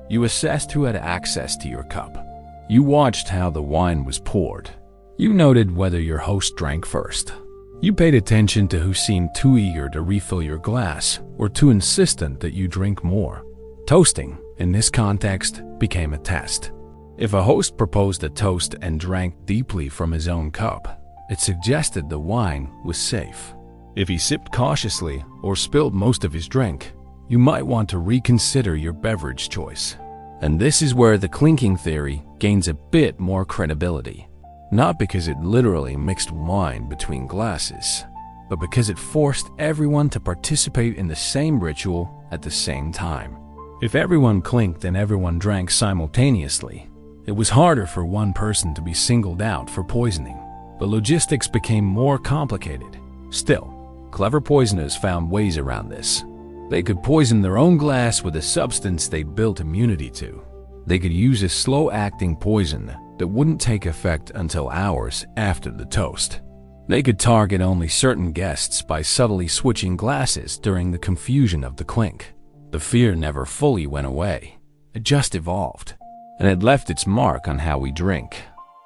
You assessed who had access to your cup. You watched how the wine was poured. You noted whether your host drank first. You paid attention to who seemed too eager to refill your glass or too insistent that you drink more. Toasting, in this context, became a test. If a host proposed a toast and drank deeply from his own cup, it suggested the wine was safe. If he sipped cautiously or spilled most of his drink, you might want to reconsider your beverage choice. And this is where the clinking theory gains a bit more credibility. Not because it literally mixed wine between glasses, but because it forced everyone to participate in the same ritual at the same time. If everyone clinked and everyone drank simultaneously, it was harder for one person to be singled out for poisoning. The logistics became more complicated. Still, clever poisoners found ways around this. They could poison their own glass with a substance they'd built immunity to. They could use a slow-acting poison that wouldn't take effect until hours after the toast. They could target only certain guests by subtly switching glasses during the confusion of the clink. The fear never fully went away. It just evolved, and it left its mark on how we drink.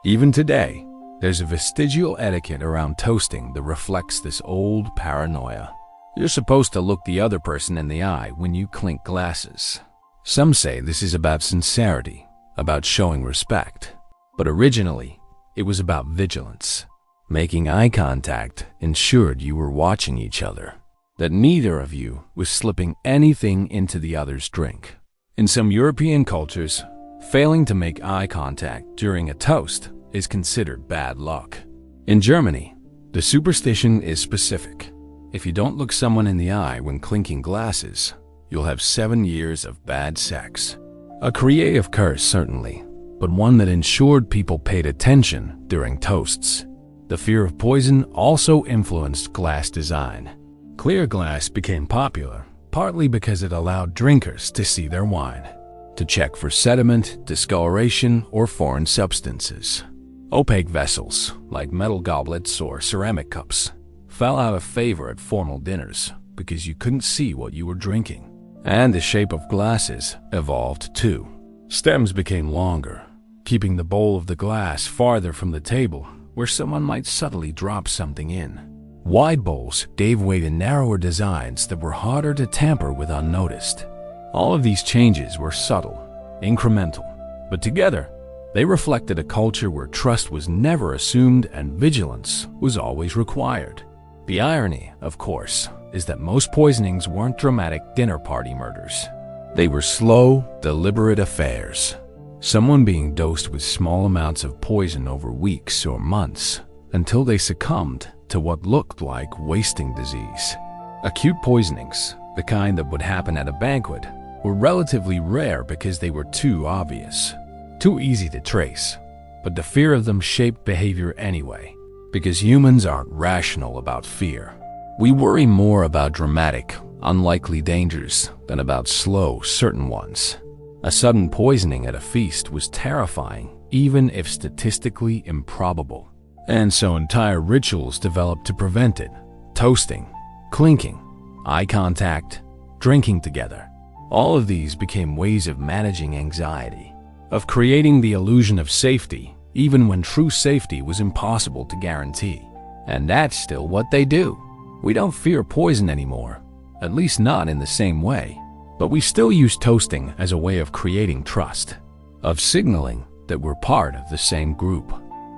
Even today, there's a vestigial etiquette around toasting that reflects this old paranoia. You're supposed to look the other person in the eye when you clink glasses. Some say this is about sincerity, about showing respect. But originally, it was about vigilance. Making eye contact ensured you were watching each other, that neither of you was slipping anything into the other's drink. In some European cultures, failing to make eye contact during a toast is considered bad luck. In Germany, the superstition is specific. If you don't look someone in the eye when clinking glasses, you'll have 7 years of bad sex. A creative curse, certainly, but one that ensured people paid attention during toasts. The fear of poison also influenced glass design. Clear glass became popular, partly because it allowed drinkers to see their wine, to check for sediment, discoloration, or foreign substances. Opaque vessels, like metal goblets or ceramic cups, fell out of favor at formal dinners because you couldn't see what you were drinking. And the shape of glasses evolved too. Stems became longer, keeping the bowl of the glass farther from the table where someone might subtly drop something in. Wide bowls gave way to narrower designs that were harder to tamper with unnoticed. All of these changes were subtle, incremental, but together, they reflected a culture where trust was never assumed and vigilance was always required. The irony, of course, is that most poisonings weren't dramatic dinner party murders. They were slow, deliberate affairs. Someone being dosed with small amounts of poison over weeks or months until they succumbed to what looked like wasting disease. Acute poisonings, the kind that would happen at a banquet, were relatively rare because they were too obvious, too easy to trace. But the fear of them shaped behavior anyway, because humans aren't rational about fear. We worry more about dramatic, unlikely dangers than about slow, certain ones. A sudden poisoning at a feast was terrifying, even if statistically improbable. And so entire rituals developed to prevent it. Toasting, clinking, eye contact, drinking together. All of these became ways of managing anxiety, of creating the illusion of safety, even when true safety was impossible to guarantee. And that's still what they do. We don't fear poison anymore, at least not in the same way. But we still use toasting as a way of creating trust, of signaling that we're part of the same group,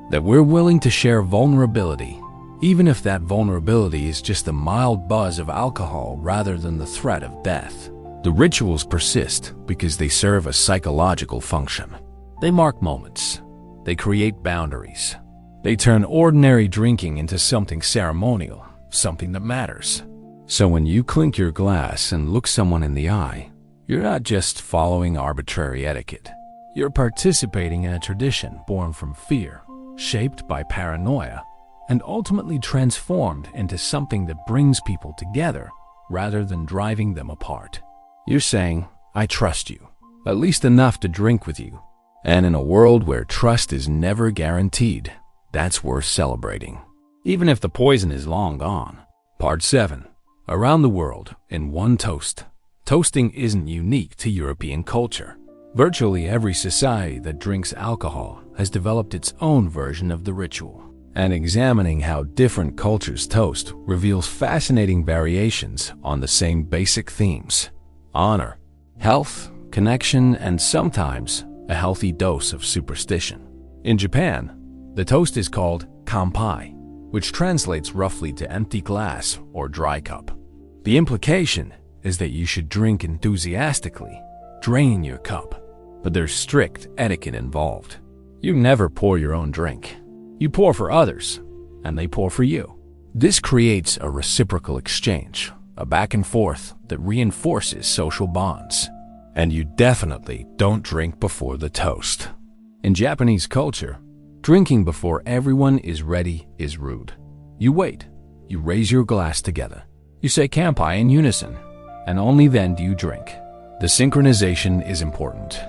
that we're willing to share vulnerability, even if that vulnerability is just a mild buzz of alcohol rather than the threat of death. The rituals persist because they serve a psychological function. They mark moments. They create boundaries. They turn ordinary drinking into something ceremonial, something that matters. So when you clink your glass and look someone in the eye, you're not just following arbitrary etiquette. You're participating in a tradition born from fear, shaped by paranoia, and ultimately transformed into something that brings people together rather than driving them apart. You're saying, I trust you, at least enough to drink with you. And in a world where trust is never guaranteed, that's worth celebrating, even if the poison is long gone. Part 7. Around the world, in one toast, Toasting isn't unique to European culture. Virtually every society that drinks alcohol has developed its own version of the ritual. And examining how different cultures toast reveals fascinating variations on the same basic themes: honor, health, connection, and sometimes a healthy dose of superstition. In Japan, the toast is called kanpai, which translates roughly to empty glass or dry cup. The implication is that you should drink enthusiastically, drain your cup. But there's strict etiquette involved. You never pour your own drink. You pour for others, and they pour for you. This creates a reciprocal exchange, a back and forth that reinforces social bonds. And you definitely don't drink before the toast. In Japanese culture, drinking before everyone is ready is rude. You wait. You raise your glass together. You say kanpai in unison, and only then do you drink. The synchronization is important.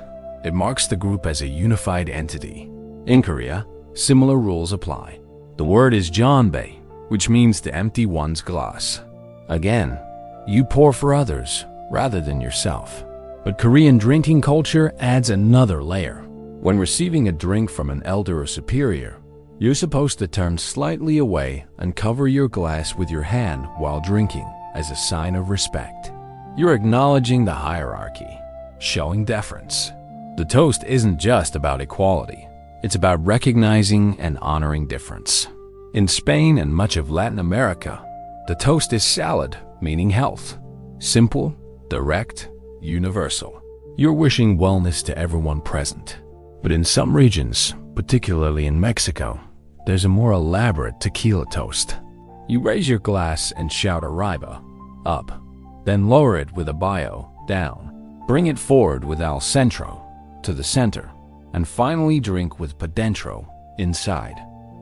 It marks the group as a unified entity. In Korea, similar rules apply. The word is janbei, which means to empty one's glass. Again, you pour for others rather than yourself. But Korean drinking culture adds another layer. When receiving a drink from an elder or superior, you're supposed to turn slightly away and cover your glass with your hand while drinking as a sign of respect. You're acknowledging the hierarchy, showing deference. The toast isn't just about equality. It's about recognizing and honoring difference. In Spain and much of Latin America, the toast is salad, meaning health. Simple, direct, universal. You're wishing wellness to everyone present. But in some regions, particularly in Mexico, there's a more elaborate tequila toast. You raise your glass and shout arriba, up, then lower it with a bio, down. Bring it forward with al centro, to the center, and finally drink with pa dentro, inside.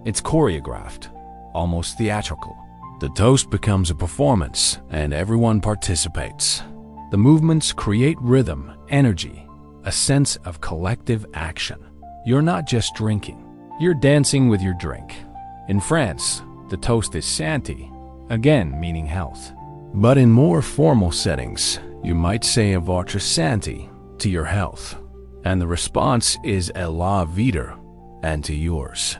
It's choreographed, almost theatrical. The toast becomes a performance, and everyone participates. The movements create rhythm, energy, a sense of collective action. You're not just drinking, you're dancing with your drink. In France, the toast is santé, again meaning health. But in more formal settings, you might say a votre santé, to your health. And the response is a la vida, and to yours.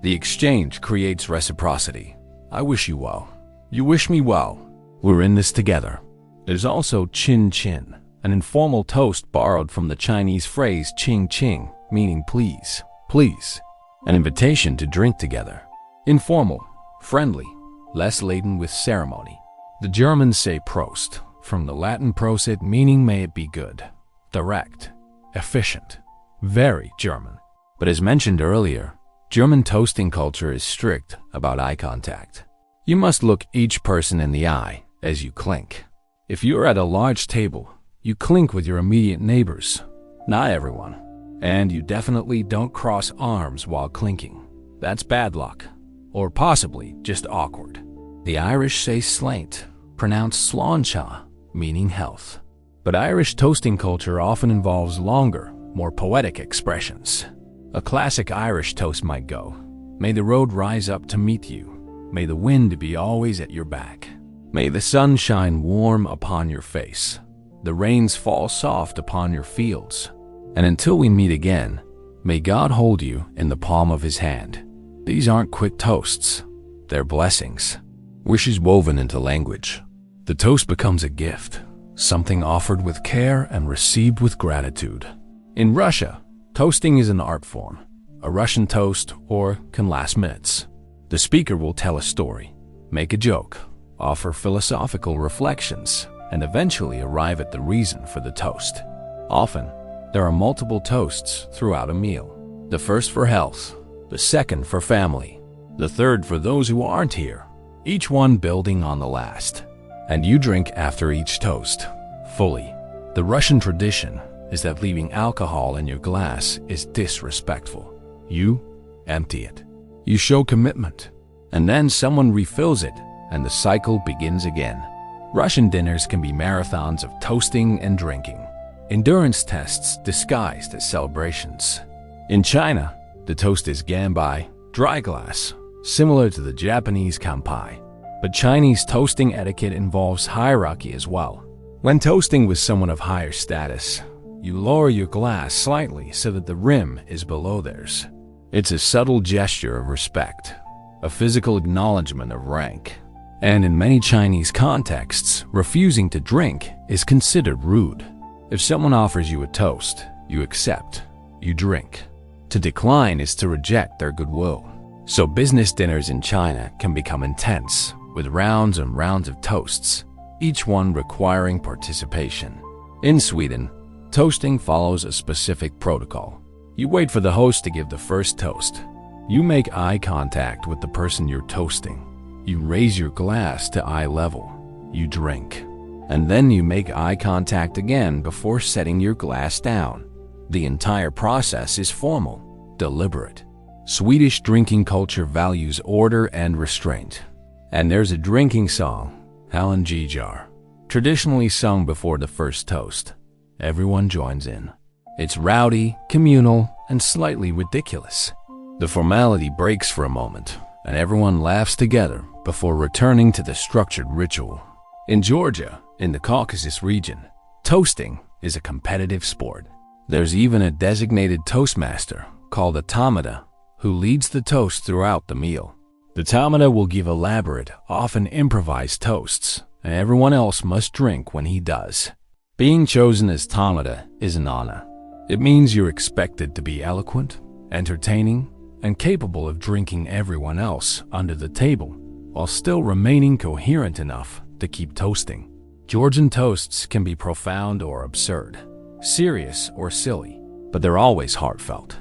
The exchange creates reciprocity. I wish you well. You wish me well. We're in this together. There's also chin chin, an informal toast borrowed from the Chinese phrase ching ching, meaning please, please. An invitation to drink together. Informal, friendly, less laden with ceremony. The Germans say Prost, from the Latin prosit meaning may it be good. Direct, efficient, very German. But as mentioned earlier, German toasting culture is strict about eye contact. You must look each person in the eye as you clink. If you're at a large table, you clink with your immediate neighbors, not everyone. And you definitely don't cross arms while clinking. That's bad luck, or possibly just awkward. The Irish say slaint, pronounced sláinte, meaning health. But Irish toasting culture often involves longer, more poetic expressions. A classic Irish toast might go, "May the road rise up to meet you. May the wind be always at your back. May the sun shine warm upon your face. The rains fall soft upon your fields. And until we meet again, may God hold you in the palm of his hand." These aren't quick toasts. They're blessings. Wishes woven into language. The toast becomes a gift, something offered with care and received with gratitude. In Russia, toasting is an art form. A Russian toast can last minutes. The speaker will tell a story, make a joke, offer philosophical reflections, and eventually arrive at the reason for the toast. Often, there are multiple toasts throughout a meal. The first for health, the second for family, the third for those who aren't here, each one building on the last. And you drink after each toast, fully. The Russian tradition is that leaving alcohol in your glass is disrespectful. You empty it. You show commitment, and then someone refills it, and the cycle begins again. Russian dinners can be marathons of toasting and drinking, endurance tests disguised as celebrations. In China, the toast is ganbai, dry glass, similar to the Japanese kanpai. But Chinese toasting etiquette involves hierarchy as well. When toasting with someone of higher status, you lower your glass slightly so that the rim is below theirs. It's a subtle gesture of respect, a physical acknowledgement of rank. And in many Chinese contexts, refusing to drink is considered rude. If someone offers you a toast, you accept, you drink. To decline is to reject their goodwill. So business dinners in China can become intense, with rounds and rounds of toasts, each one requiring participation. In Sweden, toasting follows a specific protocol. You wait for the host to give the first toast. You make eye contact with the person you're toasting. You raise your glass to eye level. You drink. And then you make eye contact again before setting your glass down. The entire process is formal, deliberate. Swedish drinking culture values order and restraint. And there's a drinking song, Hallen Gijar, traditionally sung before the first toast. Everyone joins in. It's rowdy, communal, and slightly ridiculous. The formality breaks for a moment, and everyone laughs together before returning to the structured ritual. In Georgia, in the Caucasus region, toasting is a competitive sport. There's even a designated toastmaster called a tamada who leads the toast throughout the meal. The tamada will give elaborate, often improvised toasts, and everyone else must drink when he does. Being chosen as tamada is an honor. It means you're expected to be eloquent, entertaining, and capable of drinking everyone else under the table, while still remaining coherent enough to keep toasting. Georgian toasts can be profound or absurd, serious or silly, but they're always heartfelt.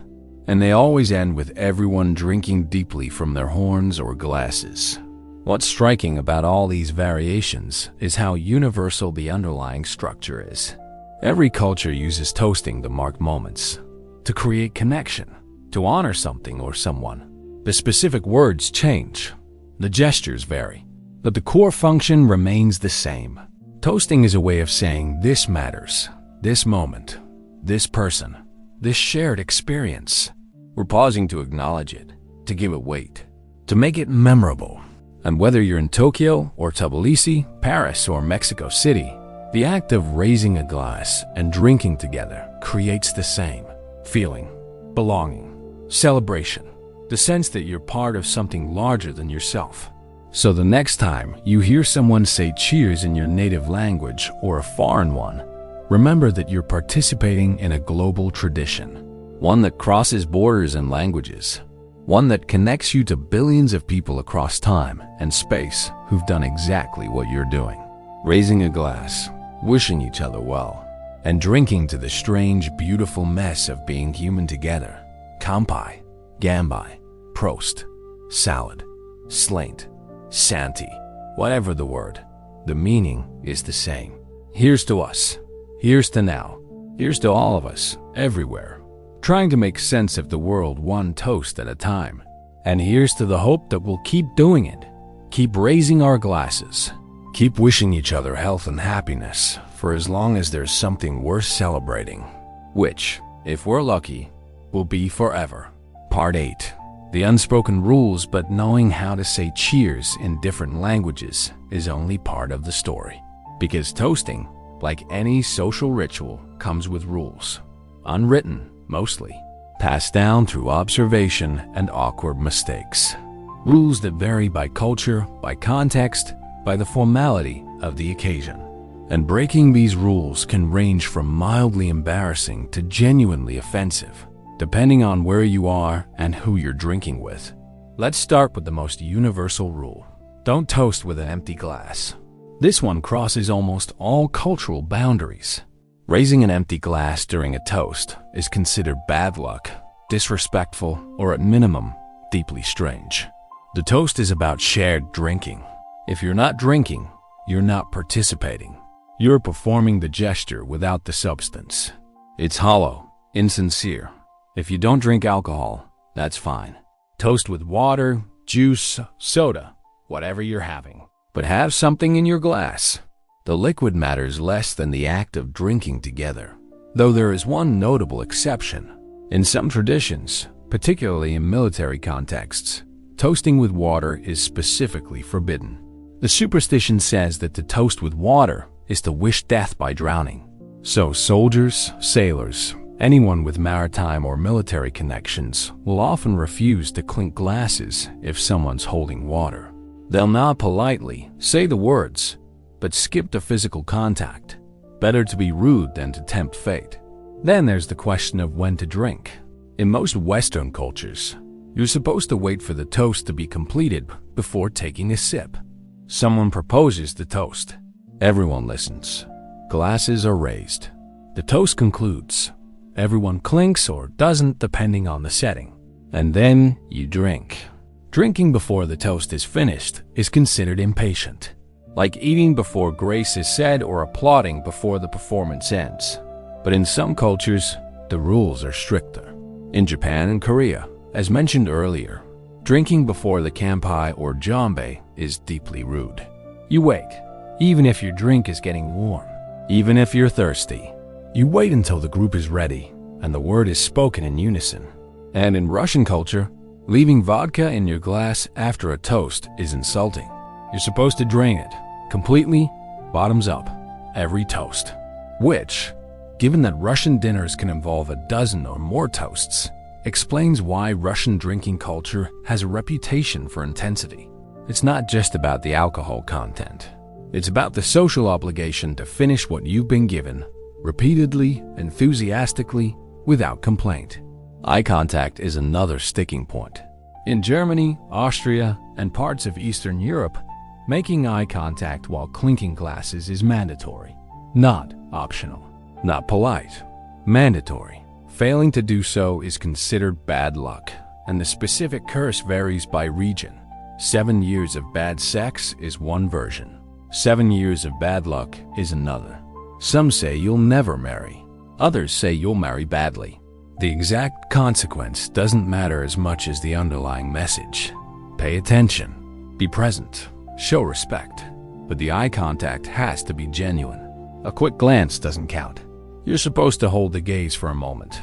And they always end with everyone drinking deeply from their horns or glasses. What's striking about all these variations is how universal the underlying structure is. Every culture uses toasting to mark moments, to create connection, to honor something or someone. The specific words change, the gestures vary, but the core function remains the same. Toasting is a way of saying this matters, this moment, this person, this shared experience. We're pausing to acknowledge it, to give it weight, to make it memorable. And whether you're in Tokyo or Tbilisi, Paris or Mexico City, the act of raising a glass and drinking together creates the same feeling, belonging, celebration, the sense that you're part of something larger than yourself. So the next time you hear someone say cheers in your native language or a foreign one, remember that you're participating in a global tradition. One that crosses borders and languages. One that connects you to billions of people across time and space who've done exactly what you're doing. Raising a glass, wishing each other well, and drinking to the strange, beautiful mess of being human together. Kampai, Gambai, Prost, Salad, Slaint, Santi, whatever the word, the meaning is the same. Here's to us. Here's to now. Here's to all of us, everywhere. Trying to make sense of the world one toast at a time. And here's to the hope that we'll keep doing it. Keep raising our glasses. Keep wishing each other health and happiness for as long as there's something worth celebrating. Which, if we're lucky, will be forever. Part 8. The unspoken rules, but knowing how to say cheers in different languages is only part of the story. Because toasting, like any social ritual, comes with rules. Unwritten, mostly, passed down through observation and awkward mistakes. Rules that vary by culture, by context, by the formality of the occasion. And breaking these rules can range from mildly embarrassing to genuinely offensive, depending on where you are and who you're drinking with. Let's start with the most universal rule. Don't toast with an empty glass. This one crosses almost all cultural boundaries. Raising an empty glass during a toast is considered bad luck, disrespectful, or at minimum, deeply strange. The toast is about shared drinking. If you're not drinking, you're not participating. You're performing the gesture without the substance. It's hollow, insincere. If you don't drink alcohol, that's fine. Toast with water, juice, soda, whatever you're having. But have something in your glass. The liquid matters less than the act of drinking together. Though there is one notable exception. In some traditions, particularly in military contexts, toasting with water is specifically forbidden. The superstition says that to toast with water is to wish death by drowning. So soldiers, sailors, anyone with maritime or military connections will often refuse to clink glasses if someone's holding water. They'll nod politely, say the words, but skip the physical contact. Better to be rude than to tempt fate. Then there's the question of when to drink. In most Western cultures, you're supposed to wait for the toast to be completed before taking a sip. Someone proposes the toast. Everyone listens. Glasses are raised. The toast concludes. Everyone clinks or doesn't depending on the setting. And then you drink. Drinking before the toast is finished is considered impatient. Like eating before grace is said or applauding before the performance ends. But in some cultures, the rules are stricter. In Japan and Korea, as mentioned earlier, drinking before the kanpai or janbei is deeply rude. You wait, even if your drink is getting warm, even if you're thirsty. You wait until the group is ready and the word is spoken in unison. And in Russian culture, leaving vodka in your glass after a toast is insulting. You're supposed to drain it completely, bottoms up, every toast. Which, given that Russian dinners can involve a dozen or more toasts, explains why Russian drinking culture has a reputation for intensity. It's not just about the alcohol content. It's about the social obligation to finish what you've been given, repeatedly, enthusiastically, without complaint. Eye contact is another sticking point. In Germany, Austria, and parts of Eastern Europe, making eye contact while clinking glasses is mandatory, not optional. Not polite, mandatory. Failing to do so is considered bad luck, and the specific curse varies by region. 7 years of bad sex is one version. 7 years of bad luck is another. Some say you'll never marry. Others say you'll marry badly. The exact consequence doesn't matter as much as the underlying message. Pay attention, be present, show respect. But the eye contact has to be genuine. A quick glance doesn't count. You're supposed to hold the gaze for a moment,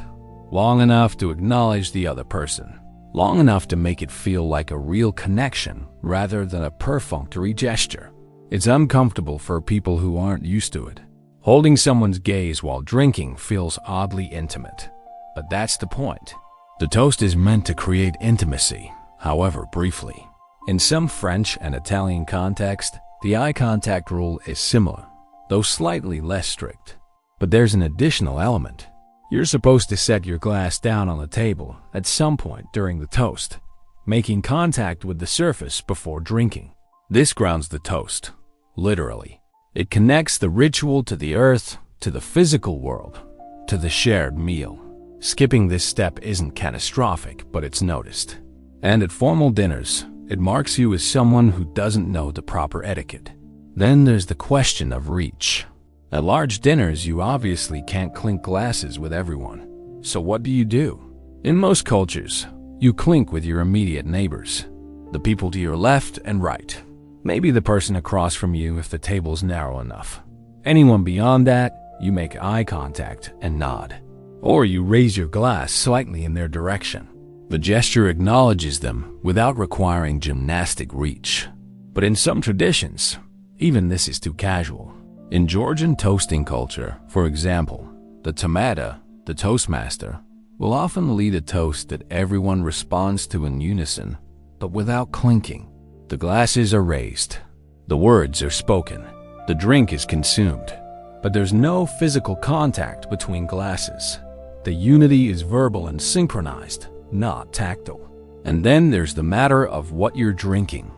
long enough to acknowledge the other person, long enough to make it feel like a real connection rather than a perfunctory gesture. It's uncomfortable for people who aren't used to it. Holding someone's gaze while drinking feels oddly intimate, but that's the point. The toast is meant to create intimacy, however briefly. In some French and Italian context, the eye contact rule is similar, though slightly less strict. But there's an additional element. You're supposed to set your glass down on the table at some point during the toast, making contact with the surface before drinking. This grounds the toast, literally. It connects the ritual to the earth, to the physical world, to the shared meal. Skipping this step isn't catastrophic, but it's noticed. And at formal dinners, it marks you as someone who doesn't know the proper etiquette. Then there's the question of reach. At large dinners, you obviously can't clink glasses with everyone. So what do? In most cultures, you clink with your immediate neighbors, the people to your left and right. Maybe the person across from you if the table's narrow enough. Anyone beyond that, you make eye contact and nod. Or you raise your glass slightly in their direction. The gesture acknowledges them without requiring gymnastic reach. But in some traditions, even this is too casual. In Georgian toasting culture, for example, the tamada, the toastmaster, will often lead a toast that everyone responds to in unison, but without clinking. The glasses are raised. The words are spoken. The drink is consumed. But there's no physical contact between glasses. The unity is verbal and synchronized, not tactile. And then there's the matter of what you're drinking.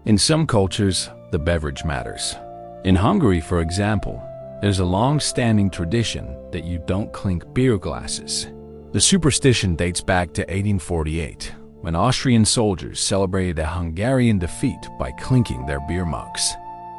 In some cultures, the beverage matters. In Hungary, for example, there's a long-standing tradition that you don't clink beer glasses. The superstition dates back to 1848, when Austrian soldiers celebrated a Hungarian defeat by clinking their beer mugs.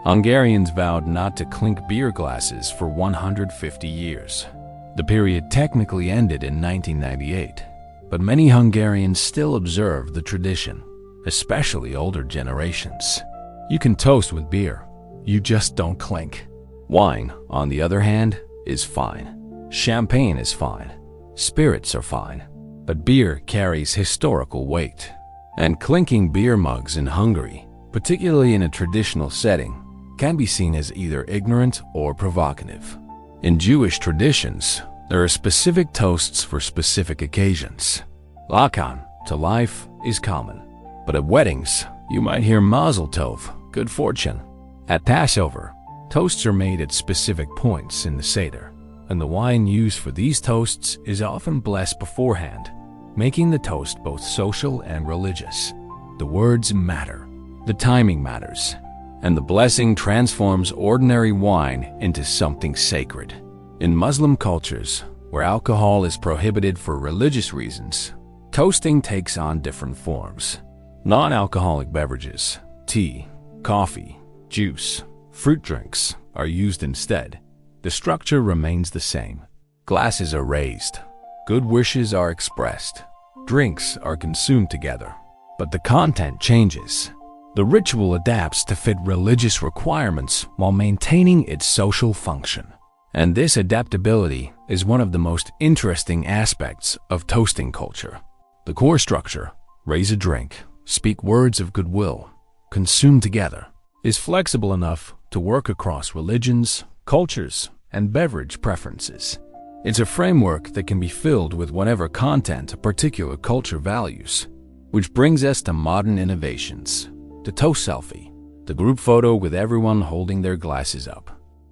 Hungarians vowed not to clink beer glasses for 150 years. The period technically ended in 1998, but many Hungarians still observe the tradition, especially older generations. You can toast with beer, you just don't clink. Wine, on the other hand, is fine. Champagne is fine. Spirits are fine. But beer carries historical weight. And clinking beer mugs in Hungary, particularly in a traditional setting, can be seen as either ignorant or provocative. In Jewish traditions, there are specific toasts for specific occasions. Lakan, to life, is common. But at weddings, you might hear Mazel Tov, good fortune. At Passover, toasts are made at specific points in the Seder, and the wine used for these toasts is often blessed beforehand, making the toast both social and religious. The words matter, the timing matters, and the blessing transforms ordinary wine into something sacred. In Muslim cultures, where alcohol is prohibited for religious reasons, toasting takes on different forms. Non-alcoholic beverages, tea, coffee, juice, fruit drinks are used instead. The structure remains the same. Glasses are raised. Good wishes are expressed. Drinks are consumed together. But the content changes. The ritual adapts to fit religious requirements while maintaining its social function. And this adaptability is one of the most interesting aspects of toasting culture. The core structure, raise a drink, speak words of goodwill, consume together, is flexible enough to work across religions, cultures, and beverage preferences. It's a framework that can be filled with whatever content a particular culture values. Which brings us to modern innovations. The toast selfie, the group photo with everyone holding their glasses up.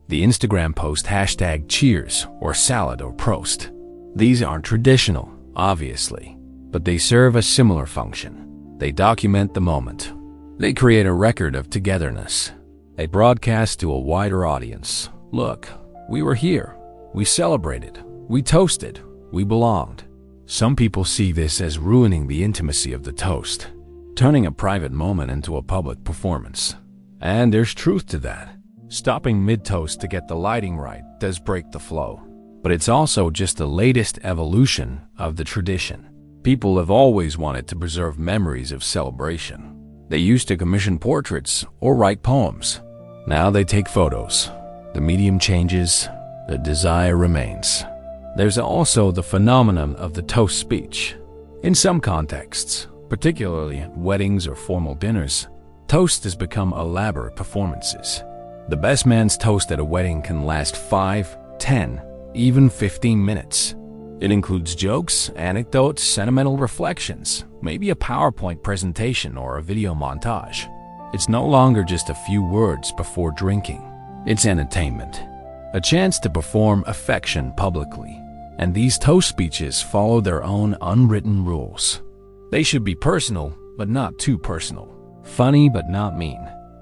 The Instagram post hashtag cheers or salad or prost. These aren't traditional, obviously, but they serve a similar function. They document the moment. They create a record of togetherness. They broadcast to a wider audience. Look, we were here. We celebrated. We toasted. We belonged. Some people see this as ruining the intimacy of the toast, turning a private moment into a public performance. And there's truth to that. Stopping mid-toast to get the lighting right does break the flow. But it's also just the latest evolution of the tradition. People have always wanted to preserve memories of celebration. They used to commission portraits or write poems. Now they take photos. The medium changes, the desire remains. There's also the phenomenon of the toast speech. In some contexts, particularly at weddings or formal dinners, toast has become elaborate performances. The best man's toast at a wedding can last 5, 10, even 15 minutes. It includes jokes, anecdotes, sentimental reflections, maybe a PowerPoint presentation or a video montage. It's no longer just a few words before drinking. It's entertainment, a chance to perform affection publicly. And these toast speeches follow their own unwritten rules. They should be personal, but not too personal. Funny, but not mean.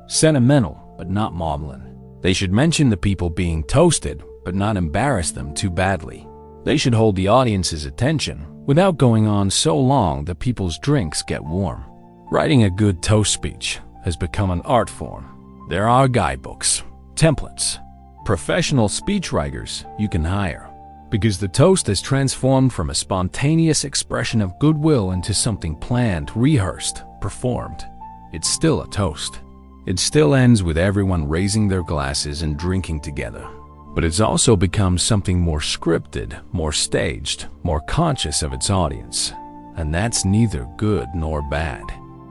Sentimental, but not maudlin. They should mention the people being toasted, but not embarrass them too badly. They should hold the audience's attention without going on so long that people's drinks get warm. Writing a good toast speech has become an art form. There are guidebooks, templates, professional speechwriters you can hire. Because the toast has transformed from a spontaneous expression of goodwill into something planned, rehearsed, performed. It's still a toast. It still ends with everyone raising their glasses and drinking together. But it's also become something more scripted, more staged, more conscious of its audience. And that's neither good nor bad.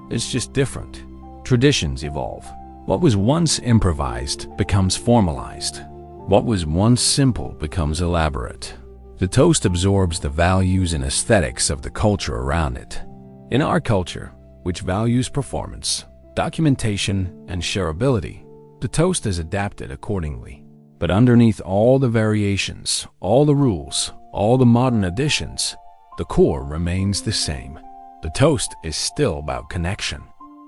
It's just different. Traditions evolve. What was once improvised becomes formalized. What was once simple becomes elaborate. The toast absorbs the values and aesthetics of the culture around it. In our culture, which values performance, documentation, and shareability, the toast is adapted accordingly. But underneath all the variations, all the rules, all the modern additions, the core remains the same. The toast is still about connection,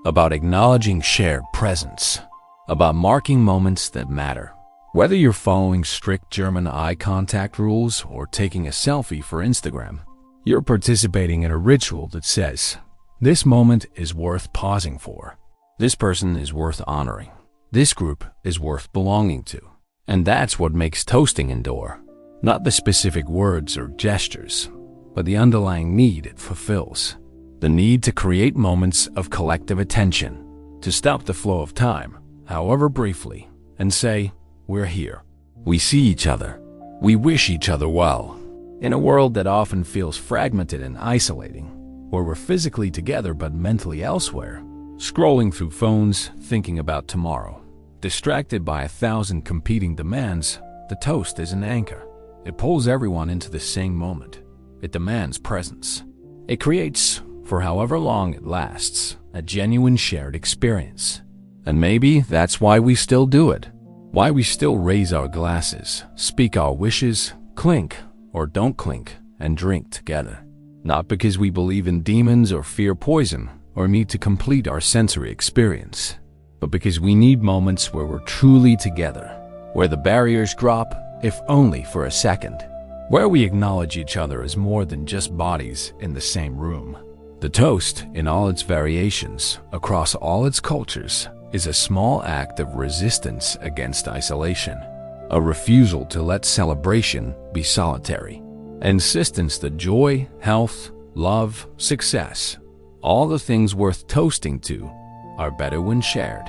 about acknowledging shared presence, about marking moments that matter. Whether you're following strict German eye contact rules or taking a selfie for Instagram, you're participating in a ritual that says, this moment is worth pausing for. This person is worth honoring. This group is worth belonging to. And that's what makes toasting endure. Not the specific words or gestures, but the underlying need it fulfills. The need to create moments of collective attention, to stop the flow of time, however briefly, and say, we're here. We see each other. We wish each other well. In a world that often feels fragmented and isolating, where we're physically together but mentally elsewhere, scrolling through phones, thinking about tomorrow, Distracted by 1,000 competing demands, the toast is an anchor. It pulls everyone into the same moment. It demands presence. It creates, for however long it lasts, a genuine shared experience. And maybe that's why we still do it. Why we still raise our glasses, speak our wishes, clink or don't clink, and drink together. Not because we believe in demons or fear poison or need to complete our sensory experience, but because we need moments where we're truly together, where the barriers drop, if only for a second, where we acknowledge each other as more than just bodies in the same room. The toast, in all its variations, across all its cultures, is a small act of resistance against isolation, a refusal to let celebration be solitary, insistence that joy, health, love, success, all the things worth toasting to, are better when shared.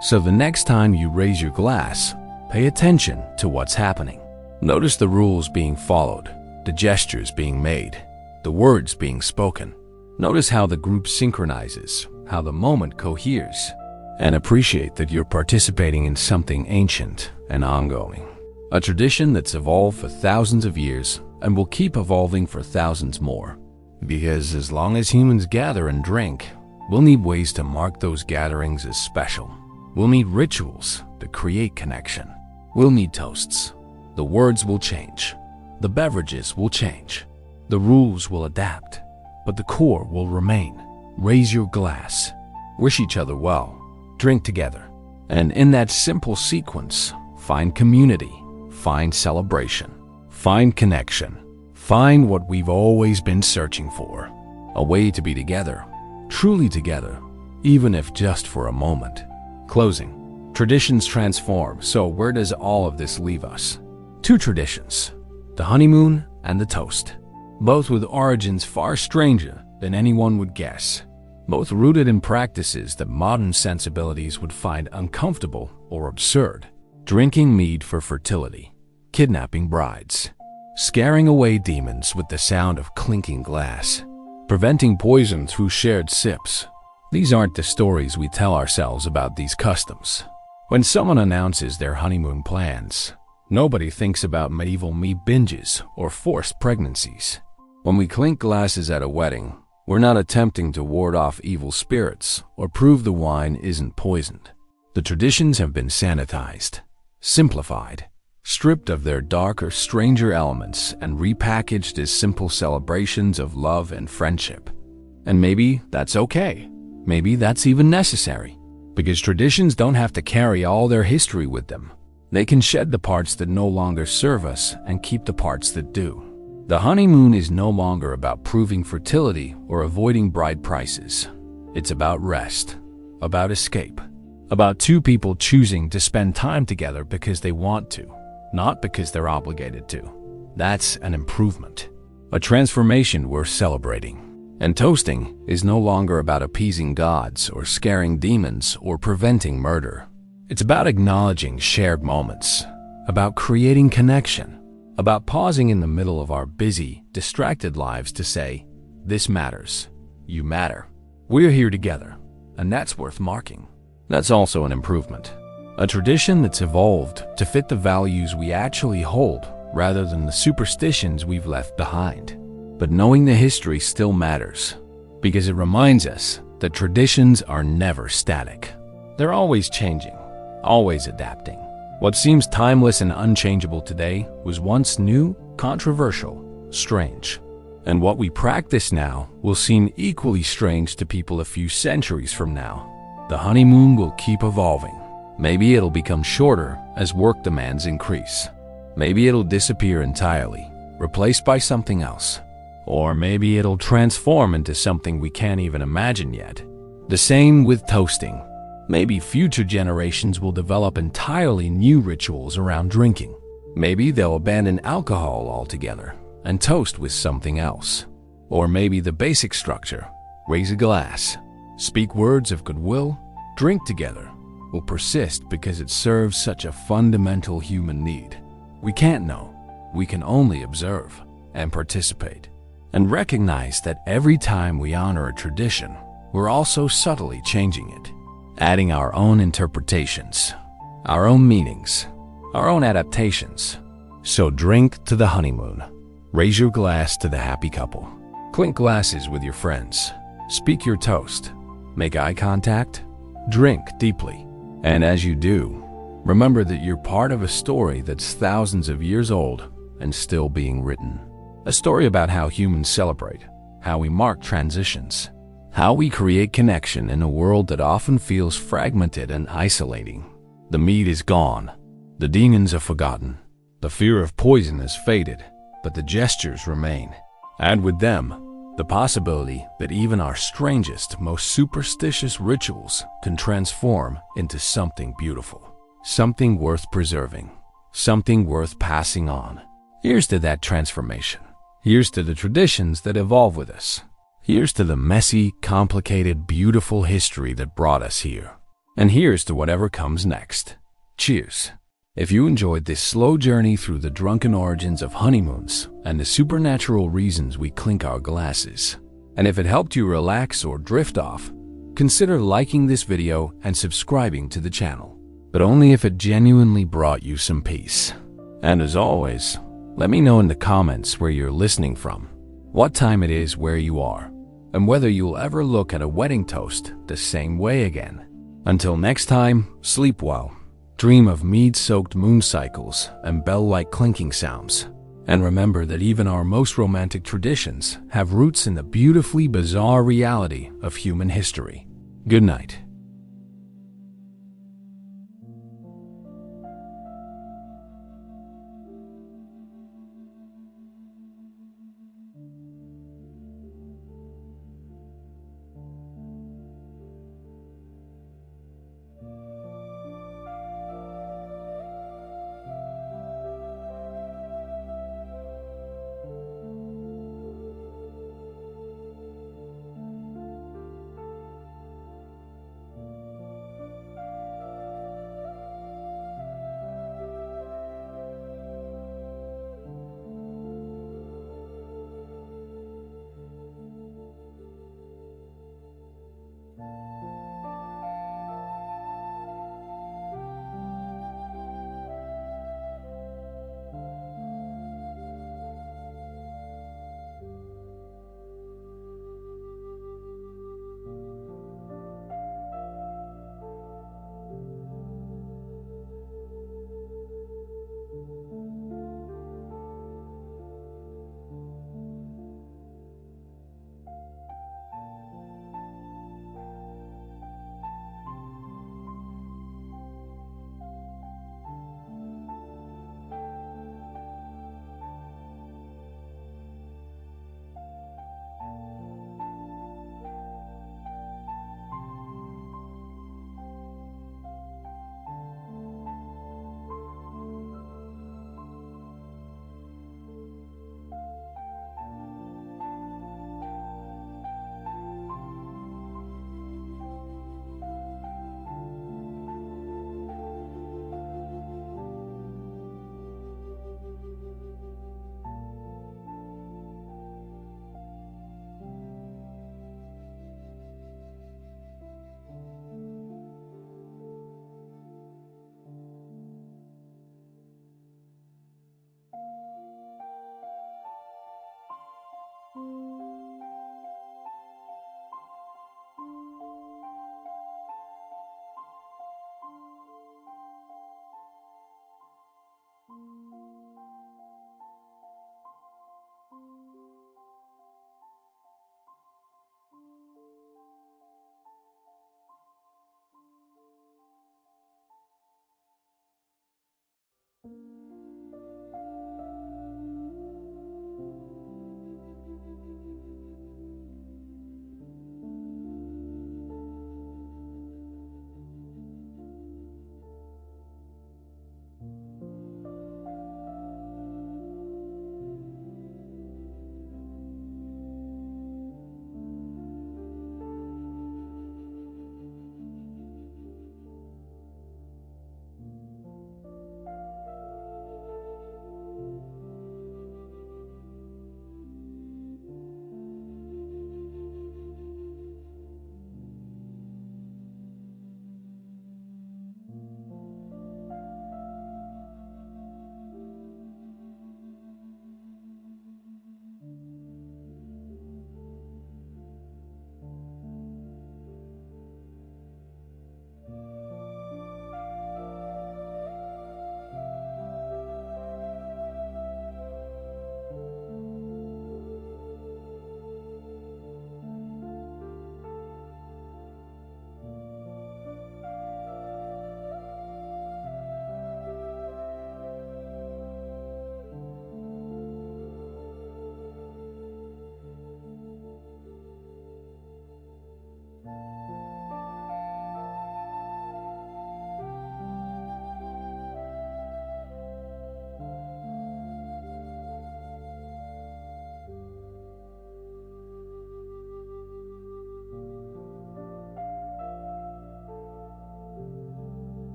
So the next time you raise your glass, pay attention to what's happening. Notice the rules being followed, the gestures being made, the words being spoken. Notice how the group synchronizes, how the moment coheres, and appreciate that you're participating in something ancient and ongoing. A tradition that's evolved for thousands of years and will keep evolving for thousands more. Because as long as humans gather and drink, we'll need ways to mark those gatherings as special. We'll need rituals to create connection. We'll need toasts. The words will change. The beverages will change. The rules will adapt. But the core will remain. Raise your glass. Wish each other well. Drink together. And in that simple sequence, find community. Find celebration. Find connection. Find what we've always been searching for. A way to be together. Truly together. Even if just for a moment. Closing. Traditions transform, so where does all of this leave us? Two traditions. The honeymoon and the toast. Both with origins far stranger than anyone would guess. Both rooted in practices that modern sensibilities would find uncomfortable or absurd. Drinking mead for fertility. Kidnapping brides. Scaring away demons with the sound of clinking glass. Preventing poison through shared sips. These aren't the stories we tell ourselves about these customs. When someone announces their honeymoon plans, nobody thinks about medieval meat binges or forced pregnancies. When we clink glasses at a wedding, we're not attempting to ward off evil spirits or prove the wine isn't poisoned. The traditions have been sanitized, simplified, stripped of their darker, stranger elements and repackaged as simple celebrations of love and friendship. And maybe that's okay. Maybe that's even necessary, because traditions don't have to carry all their history with them. They can shed the parts that no longer serve us and keep the parts that do. The honeymoon is no longer about proving fertility or avoiding bride prices. It's about rest, about escape, about two people choosing to spend time together because they want to, not because they're obligated to. That's an improvement, a transformation worth celebrating. And toasting is no longer about appeasing gods or scaring demons or preventing murder. It's about acknowledging shared moments, about creating connection, about pausing in the middle of our busy, distracted lives to say, this matters, you matter, we're here together, and that's worth marking. That's also an improvement, a tradition that's evolved to fit the values we actually hold rather than the superstitions we've left behind. But knowing the history still matters, because it reminds us that traditions are never static. They're always changing, always adapting. What seems timeless and unchangeable today was once new, controversial, strange. And what we practice now will seem equally strange to people a few centuries from now. The honeymoon will keep evolving. Maybe it'll become shorter as work demands increase. Maybe it'll disappear entirely, replaced by something else. Or maybe it'll transform into something we can't even imagine yet. The same with toasting. Maybe future generations will develop entirely new rituals around drinking. Maybe they'll abandon alcohol altogether and toast with something else. Or maybe the basic structure, raise a glass, speak words of goodwill, drink together, will persist because it serves such a fundamental human need. We can't know. We can only observe and participate. And recognize that every time we honor a tradition, we're also subtly changing it, adding our own interpretations, our own meanings, our own adaptations. So drink to the honeymoon. Raise your glass to the happy couple. Clink glasses with your friends. Speak your toast. Make eye contact. Drink deeply. And as you do, remember that you're part of a story that's thousands of years old and still being written. A story about how humans celebrate, how we mark transitions, how we create connection in a world that often feels fragmented and isolating. The meat is gone. The demons are forgotten. The fear of poison has faded, but the gestures remain. And with them, the possibility that even our strangest, most superstitious rituals can transform into something beautiful, something worth preserving, something worth passing on. Here's to that transformation. Here's to the traditions that evolve with us. Here's to the messy, complicated, beautiful history that brought us here. And here's to whatever comes next. Cheers. If you enjoyed this slow journey through the drunken origins of honeymoons and the supernatural reasons we clink our glasses, and if it helped you relax or drift off, consider liking this video and subscribing to the channel, but only if it genuinely brought you some peace. And as always, let me know in the comments where you're listening from, what time it is where you are, and whether you'll ever look at a wedding toast the same way again. Until next time, sleep well. Dream of mead-soaked moon cycles and bell-like clinking sounds. And remember that even our most romantic traditions have roots in the beautifully bizarre reality of human history. Good night.